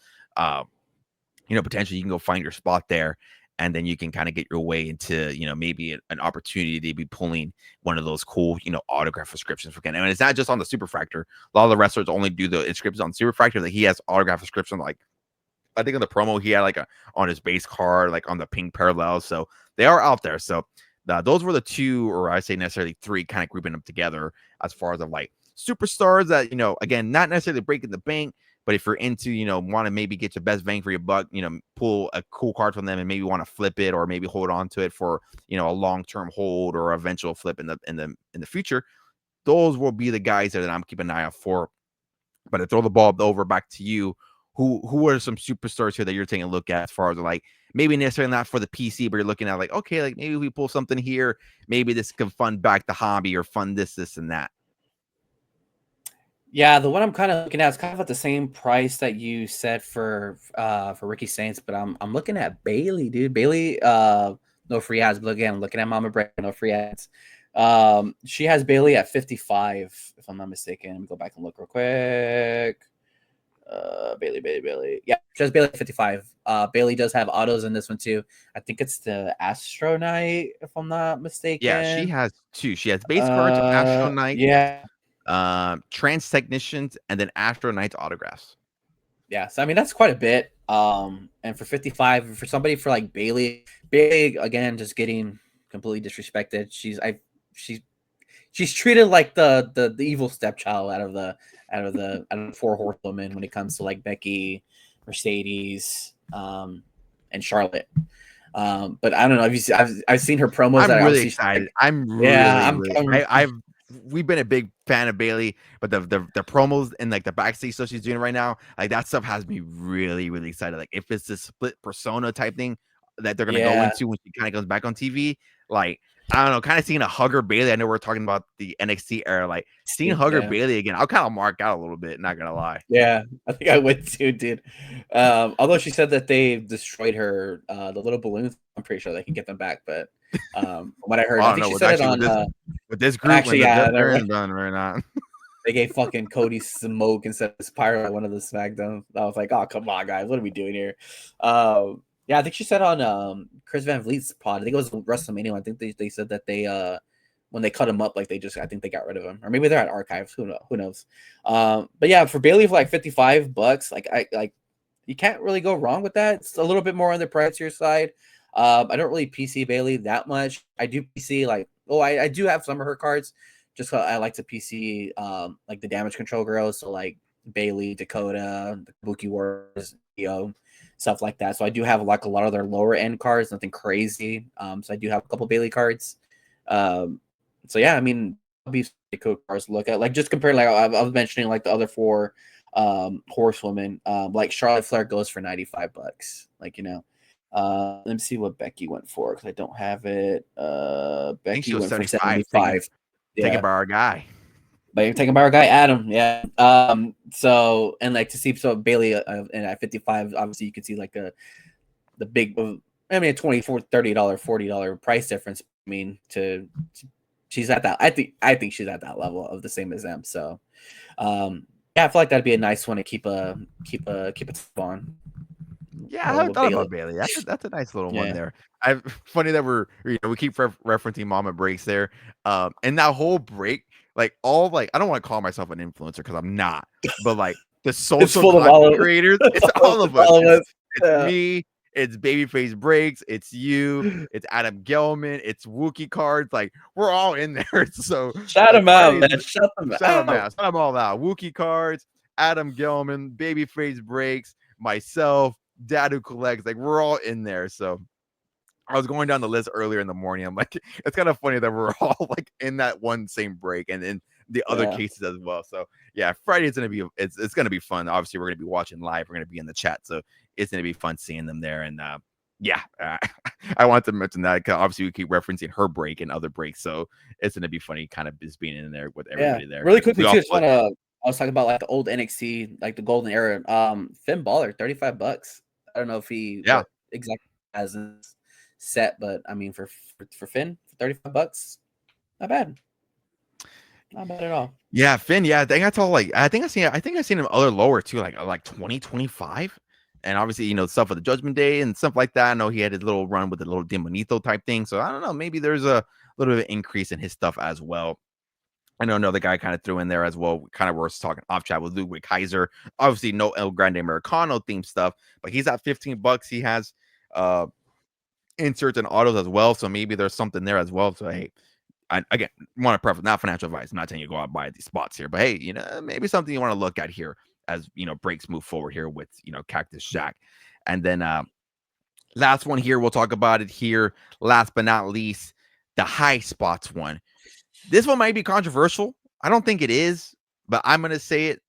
Potentially you can go find your spot there, and then you can kind of get your way into, maybe an opportunity to be pulling one of those cool, autograph inscriptions for Ken. And it's not just on the Super Fractor. A lot of the wrestlers only do the inscriptions on Super Fractor. That he has autograph inscription, like I think on the promo he had like on his base card, like on the pink parallels. So they are out there. So those were the two, or I say necessarily three, kind of grouping them together as far as of like superstars that, again, not necessarily breaking the bank, but if you're into, want to maybe get your best bang for your buck, pull a cool card from them and maybe want to flip it or maybe hold on to it for, a long-term hold or eventual flip in the future. Those will be the guys that I'm keeping an eye out for. But to throw the ball over back to you, who are some superstars here that you're taking a look at as far as like maybe necessarily not for the PC, but you're looking at like, okay, like maybe we pull something here, maybe this can fund back the hobby or fund this and that. Yeah, the one I'm kind of looking at is kind of at the same price that you said for Ricky Saints, but I'm looking at Bailey, dude. Bailey, no free ads, but again, I'm looking at Mama Brand, no free ads. She has Bailey at 55, if I'm not mistaken. Let me go back and look real quick. Bailey. Yeah, she has Bailey at 55. Bailey does have autos in this one too. I think it's the Astro Knight, if I'm not mistaken. Yeah, she has two. She has base cards, Astro Knights, yeah. Trans Technicians, and then Astro Knights autographs. Yeah, so I mean that's quite a bit. And for 55, for somebody for like Bailey again, just getting completely disrespected. She's treated like the evil stepchild out of the four horsewomen when it comes to like Becky, Mercedes, and Charlotte. But I don't know. I've seen her promos. I'm really excited. We've been a big fan of Bailey, but the promos and like the backstage stuff she's doing right now, like that stuff has me really, really excited. Like if it's this split persona type thing that they're gonna go into when she kind of goes back on TV, like I don't know, kind of seeing a Hugger Bailey. I know we're talking about the NXT era, like seeing Hugger Bailey again. I'll kind of mark out a little bit, not gonna lie. Yeah, I think I would too, dude. Although she said that they destroyed her the little balloons, I'm pretty sure they can get them back. But what I heard, I think she said it on with this group. Actually, they're done right now. They gave fucking Cody smoke instead of Spyro at one of the SmackDown. I was like, oh come on, guys, what are we doing here? Yeah, I think she said on Chris Van Vliet's pod. I think it was WrestleMania. I think they said that they when they cut him up, like I think they got rid of him, or maybe they're at archives. Who knows? But yeah, for Bailey for like $55, like you can't really go wrong with that. It's a little bit more on the pricier side. I don't really PC Bailey that much. I do PC like I do have some of her cards. Just I like to PC like the Damage Control girls, so like Bailey, Dakota, the Kabuki Warriors, stuff like that. So I do have like a lot of their lower end cards, nothing crazy. So I do have a couple Bailey cards. So yeah, I mean, I'll be cool cards to look at. Like just compared, like I was mentioning, like the other four horsewomen, like Charlotte Flair goes for $95. Like let me see what Becky went for because I don't have it. Becky went for 75. Taken by our guy. Taken by our guy Adam, yeah. So and like to see Bailey and at 55, obviously you can see like the big, I mean, a $24, $30, $40 price difference. I mean, she's at that. I think she's at that level of the same as them. So, yeah, I feel like that'd be a nice one to keep a on. Yeah, I haven't thought about Bailey. That's a nice little one there. Funny that we keep referencing Mama Breaks there. And that whole break, like I don't want to call myself an influencer because I'm not, but like the social content creators, it's all of us. It's me, it's Babyface Breaks, it's you, it's Adam Gelman, it's Wookie Cards. Like we're all in there. So shout them out, man. Shout them out. Shout them all out. Wookie Cards, Adam Gelman, Babyface Breaks, myself, Dad Who Collects, like we're all in there. So I was going down the list earlier in the morning. I'm like, it's kind of funny that we're all like in that one same break and in the other cases as well. So yeah, Friday is gonna be it's gonna be fun. Obviously, we're gonna be watching live. We're gonna be in the chat, so it's gonna be fun seeing them there. And I wanted to mention that because obviously we keep referencing her break and other breaks, so it's gonna be funny, kind of just being in there with everybody there. Really quickly too, I was talking about like the old NXT, like the golden era. Finn Balor, $35. I don't know if he exactly has this set, but I mean for Finn, $35, not bad. Not bad at all. Yeah, Finn. Yeah, I think I seen him other lower too, like 2025. And obviously, stuff with the Judgment Day and stuff like that. I know he had his little run with the little Demonito type thing. So I don't know. Maybe there's a little bit of increase in his stuff as well. I know another guy kind of threw in there as well. Kind of worth talking off chat with Ludwig Kaiser. Obviously, no El Grande Americano themed stuff, but he's at $15. He has inserts and autos as well. So maybe there's something there as well. So hey, I again want to preface, not financial advice. I'm not telling you to go out and buy these spots here, but hey, maybe something you want to look at here as breaks move forward here with Cactus Jack. And then last one here, we'll talk about it here. Last but not least, the high spots one. This one might be controversial. I don't think it is, but I'm gonna say it.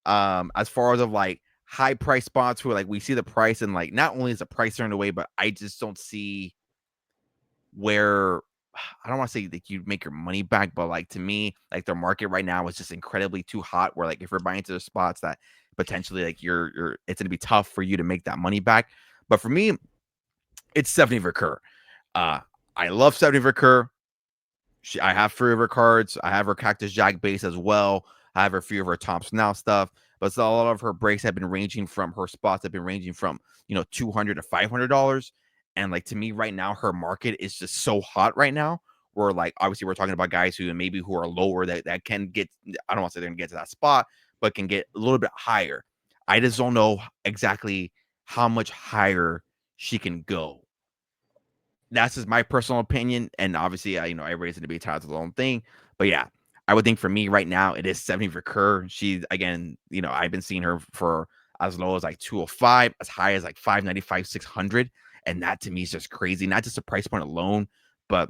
As far as of like high price spots where like we see the price and like not only is the price turned away, but I just don't see where I don't want to say that you make your money back, but like to me, like their market right now is just incredibly too hot. Where like if you're buying to the spots that potentially like you're it's gonna be tough for you to make that money back. But for me, it's Stephanie Verker. Uh, I love Stephanie Verker. I have 3 of her cards. I have her Cactus Jack base as well. I have a few of her Topps Now stuff. But so a lot of her breaks have been ranging from her spots have been ranging from $200 to $500. And like to me right now, her market is just so hot right now. Where like obviously we're talking about guys who are lower that can get. I don't want to say they're gonna get to that spot, but can get a little bit higher. I just don't know exactly how much higher she can go. That's just my personal opinion, and obviously, everybody's gonna be entitled to their own thing. But yeah, I would think for me right now, it is 70 for Kerr. She again, I've been seeing her for as low as like 205, as high as like 595, 600, and that to me is just crazy. Not just the price point alone, but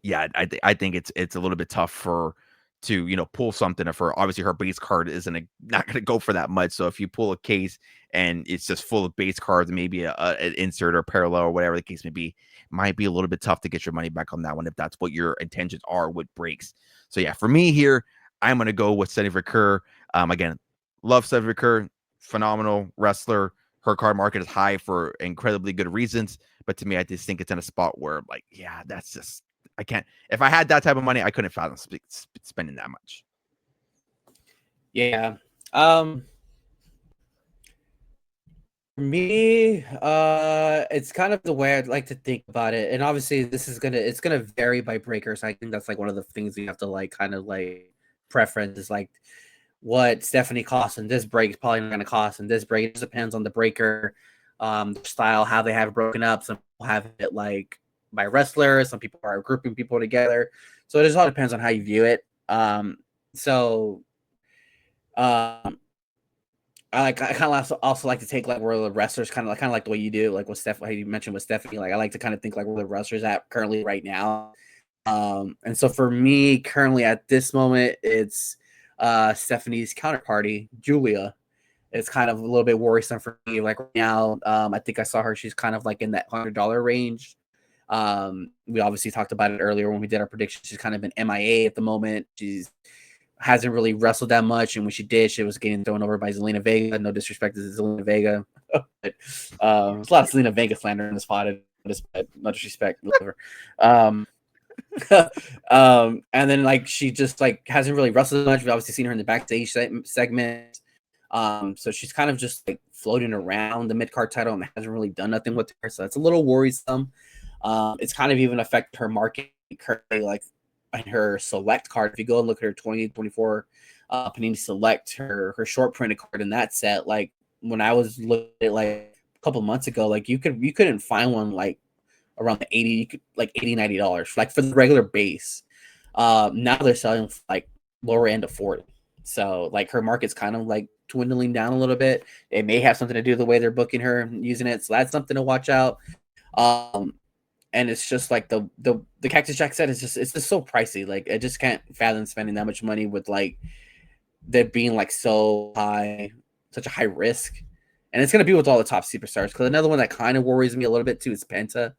yeah, I think it's a little bit tough for to pull something of her. Obviously, her base card not gonna go for that much. So if you pull a case and it's just full of base cards, maybe an insert or parallel or whatever the case may be, might be a little bit tough to get your money back on that one if that's what your intentions are with breaks. So yeah, for me here, I'm gonna go with Stephanie Kerr. Again, love Stephanie Kerr, phenomenal wrestler. Her card market is high for incredibly good reasons, but to me, I just think it's in a spot where like, yeah, that's just I can't. If I had that type of money, I couldn't fathom spending that much. Yeah. For me, it's kind of the way I'd like to think about it, and obviously it's gonna vary by breakers. I think that's like one of the things we have to like kind of like preference is like what Stephanie costs in this break is probably not gonna cost in this break. It just depends on the breaker, style, how they have it broken up. Some people have it like by wrestler, some people are grouping people together. So it just all depends on how you view it. So I kind of also like to take like where the wrestlers kind of like the way you do, like what Steph, how you mentioned with Stephanie. Like I like to kind of think like where the wrestlers at currently right now. And so for me, currently at this moment, it's Stephanie's counterparty, Julia. It's kind of a little bit worrisome for me. Like right now, I think I saw her. She's kind of like in that $100 range. We obviously talked about it earlier when we did our predictions. She's kind of been MIA at the moment. She's hasn't really wrestled that much, and when she did, she was getting thrown over by Zelina Vega. No disrespect to Zelina Vega, but there's a lot of Zelina Vega slander in this pod. No disrespect, um, and then like she just like hasn't really wrestled much. We've obviously seen her in the backstage segment. So she's kind of just like floating around the mid card title and hasn't really done nothing with her. So that's a little worrisome. It's kind of even affected her market currently, like in her select card. If you go and look at her 2024 Panini Select, her short printed card in that set, like when I was looking at it like a couple months ago, like you couldn't find one like around the 80, you could like $80-$90, like for the regular base. Now they're selling like lower end of 40. So like her market's kind of like dwindling down a little bit. It may have something to do with the way they're booking her and using it. So that's something to watch out. And it's just like the Cactus Jack set is it's just so pricey. Like I just can't fathom spending that much money with like that being like so high, such a high risk. And it's gonna be with all the top superstars. Because another one that kind of worries me a little bit too is Penta.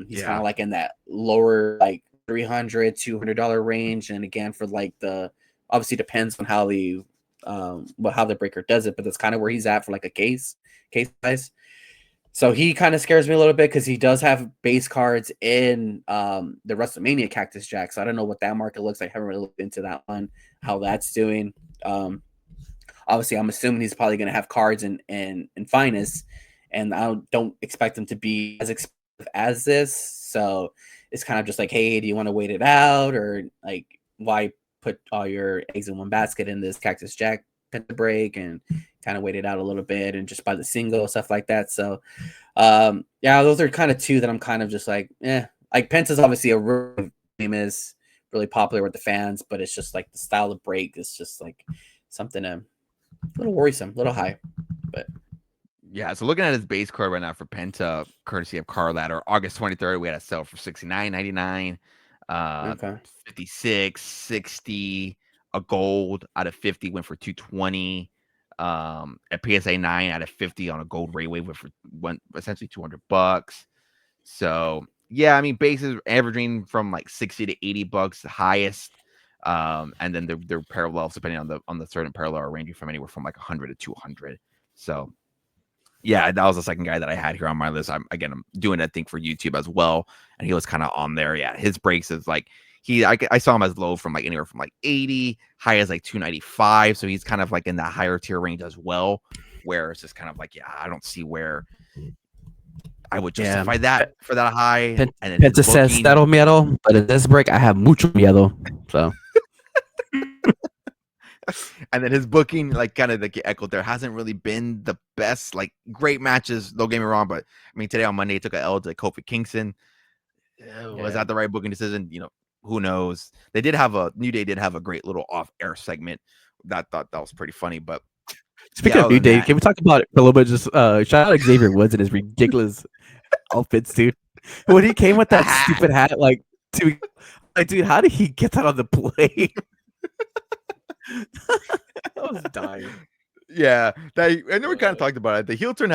He's kind of like in that lower like $300, $200 range. And again, for like the obviously depends on how the how the breaker does it, but that's kind of where he's at for like a case size. So he kind of scares me a little bit because he does have base cards in the WrestleMania Cactus Jack. So I don't know what that market looks like. I haven't really looked into that one, how that's doing. Obviously, I'm assuming he's probably going to have cards in Finest, and I don't expect them to be as expensive as this. So it's kind of just like, hey, do you want to wait it out, or like why put all your eggs in one basket in this Cactus Jack Penta break and kind of wait it out a little bit and just buy the single, stuff like that. So yeah, those are kind of two that I'm kind of just like, like Penta's obviously a really famous, really popular with the fans, but it's just like the style of break is just like something a little worrisome, a little high. But yeah, so looking at his base card right now for Penta, courtesy of Card Ladder, August 23rd, we had a sale for $69.99, okay. 56, 60, a gold out of 50 went for 220. At PSA 9 out of 50 on a gold Ray Wave, which went essentially $200. So yeah, I mean, bases averaging from like 60 to $80 the highest. And then their parallels, depending on the certain parallel, are ranging from anywhere from like 100 to 200. So yeah, that was the second guy that I had here on my list. I'm doing that thing for YouTube as well, and he was kind of on there. Yeah, his breaks is like I saw him as low from like anywhere from like 80, high as like 295. So he's kind of like in that higher tier range as well, where it's just kind of like, yeah, I don't see where I would justify that for that high. And then Penta says settle miedo, but in this break I have mucho miedo. So and then his booking, like kind of like echoed there, hasn't really been the best. Like great matches, don't get me wrong, but I mean today on Monday he took an L to Kofi Kingston. Was that the right booking decision? You know, who knows? They did have New Day did have a great little off-air segment that was pretty funny. But speaking of New Day, can we talk about it for a little bit? Just shout out Xavier Woods and his ridiculous outfits, dude. When he came with that stupid hat, like, dude, how did he get that on the plane? I was dying. Yeah, I know we kind of talked about it. The heel turn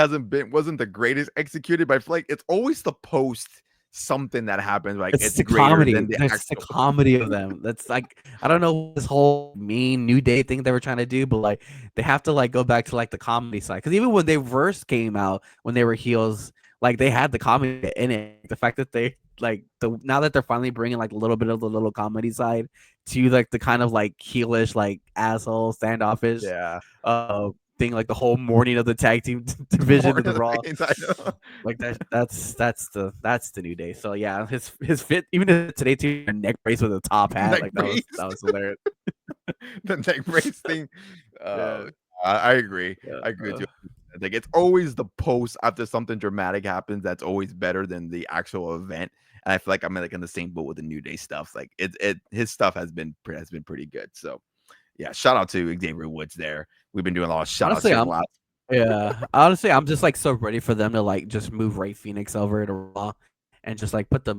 wasn't the greatest executed, but I feel like it's always the post something that happens. Like it's the comedy. It's the comedy of them. That's like, I don't know this whole mean New Day thing they were trying to do, but like they have to like go back to like the comedy side. Because even when they first came out, when they were heels, like they had the comedy in it. The fact that they like now that they're finally bringing like a little bit of the little comedy side to like the kind of like heelish, like asshole standoffish, thing, like the whole morning of the tag team division of the Raw, like that's the New Day. So yeah, his fit, even today too, a neck brace with a top hat, like that was hilarious. The neck brace thing. I agree. I agree with you. Like it's always the post after something dramatic happens that's always better than the actual event. And I feel like I'm like in the same boat with the New Day stuff. Like his stuff has been pretty good. So yeah, shout out to Xavier Woods there. We've been doing a lot of shout outs. Honestly, I'm just like so ready for them to like just move Ray Phoenix over to Raw and just like put the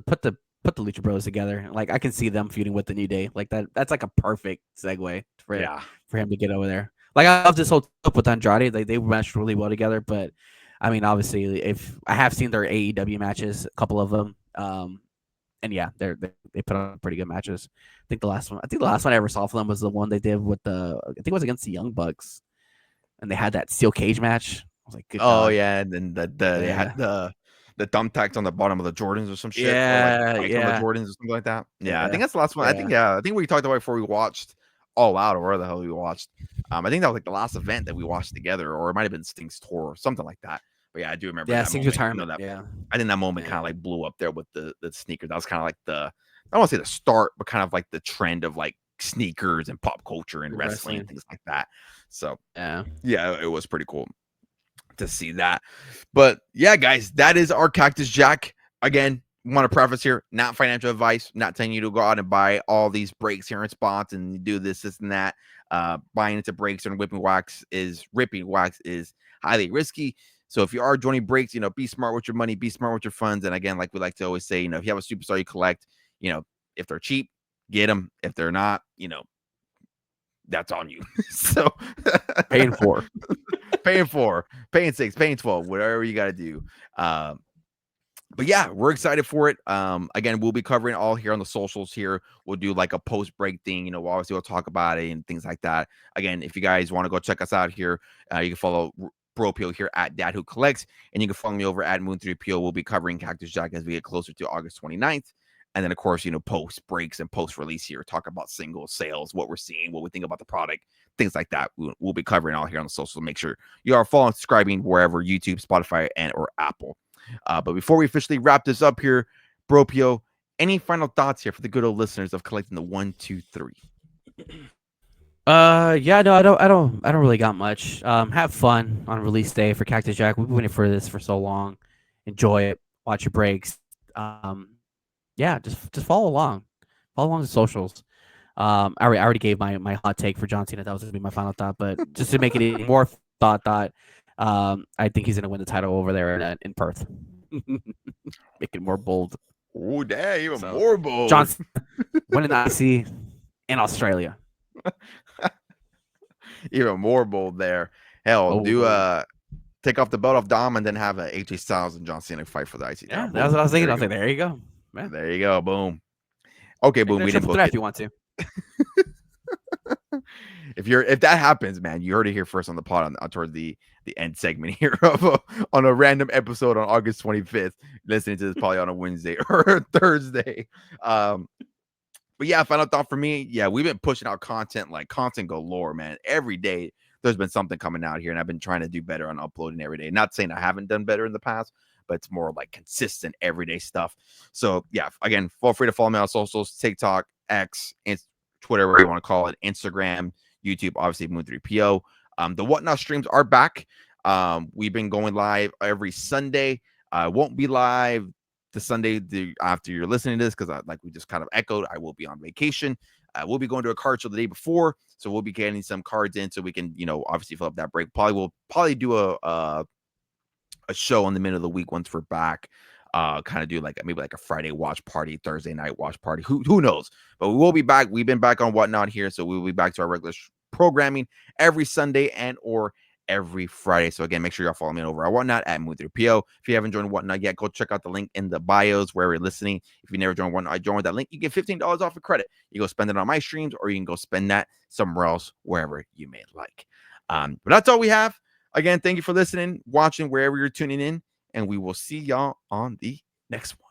Lucha Bros together. Like I can see them feuding with the New Day. Like that's like a perfect segue for him to get over there. Like I love this whole stuff with Andrade. Like they meshed really well together. But I mean, obviously, if I have seen their AEW matches, a couple of them, and yeah, they put on pretty good matches. I think the last one I ever saw for them was the one they did with I think it was against the Young Bucks, and they had that steel cage match. I was like, good God. Yeah, and then they had the thumbtacks on the bottom of the Jordans or some shit. Yeah, or like on the Jordans or something like that. Yeah, I think that's the last one. I think we talked about it before we watched All Out or where the hell we watched. I think that was like the last event that we watched together, or it might have been Sting's tour or something like that. But yeah, I do remember. Yeah, Sting's retirement. I think that moment kind of like blew up there with the sneakers. That was kind of like I don't want to say the start, but kind of like the trend of like sneakers and pop culture and wrestling and things like that. So yeah, it was pretty cool to see that. But yeah, guys, that is our Cactus Jack. Again, want to preface here, not financial advice, not telling you to go out and buy all these breaks here in spots and do this and that. Buying into breaks and ripping wax is highly risky. So if you are joining breaks, be smart with your money, be smart with your funds. And again, like we like to always say, if you have a superstar you collect, if they're cheap, get them. If they're not, that's on you. So paying 4, paying 6, paying 12, whatever you got to do. But yeah, we're excited for it. Again, we'll be covering all here on the socials here. We'll do like a post break thing, obviously we'll talk about it and things like that. Again, if you guys want to go check us out here, you can follow Bro Peel here at Dad Who Collects, and you can follow me over at Moon3Peel. We'll be covering Cactus Jack as we get closer to August 29th. And then, of course, post breaks and post release here, talk about singles, sales, what we're seeing, what we think about the product, things like that. We'll be covering all here on the social. Make sure you are following, subscribing wherever YouTube, Spotify, and or Apple. But before we officially wrap this up here, Bro Pio, any final thoughts here for the good old listeners of collecting the 1, 2, 3? Yeah, no, I don't really got much. Have fun on release day for Cactus Jack. We've been waiting for this for so long. Enjoy it. Watch your breaks. Yeah, just follow along. Follow along the socials. I already gave my hot take for John Cena. That was gonna be my final thought, but just to make it even more thought, I think he's gonna win the title over there in Perth. Make it more bold. Oh, damn, even more bold. John Cena winning the IC in Australia. even more bold there. Hell, Oh, do take off the belt off Dom and then have a AJ Styles and John Cena fight for the IC yeah, title. that's what I was thinking. I was There like, there you go. Man, there you go. Boom. Okay, boom. make it a We didn't triple book threat it. if you want to. If that happens, man, you heard it here first on the pod towards the end segment here of on a random episode on August 25th. Listening to this probably on a Wednesday or a Thursday. But yeah, final thought for me. Yeah, we've been pushing out content like content galore, man. Every day there's been something coming out here, and I've been trying to do better on uploading every day. Not saying I haven't done better in the past, but it's more like consistent everyday stuff. So yeah, again, feel free to follow me on socials, TikTok, X, Twitter, whatever you want to call it, Instagram, YouTube, obviously Moon3PO. The Whatnot streams are back. We've been going live every Sunday. I won't be live the Sunday after you're listening to this because like we just kind of echoed, I will be on vacation. We'll be going to a card show the day before, so we'll be getting some cards in so we can, obviously fill up that break. We'll do a show in the middle of the week once we're back. Kind of do maybe a Friday watch party, Thursday night watch party. Who knows? But we will be back. We've been back on Whatnot here, so we will be back to our regular programming every Sunday and or every Friday. So again, make sure y'all follow me over at Whatnot at Moon3PO. If you haven't joined Whatnot yet, go check out the link in the bios where you're listening. If you never joined Whatnot, join with that link. You get $15 off of credit. You go spend it on my streams, or you can go spend that somewhere else, wherever you may like. But that's all we have. Again, thank you for listening, watching, wherever you're tuning in, and we will see y'all on the next one.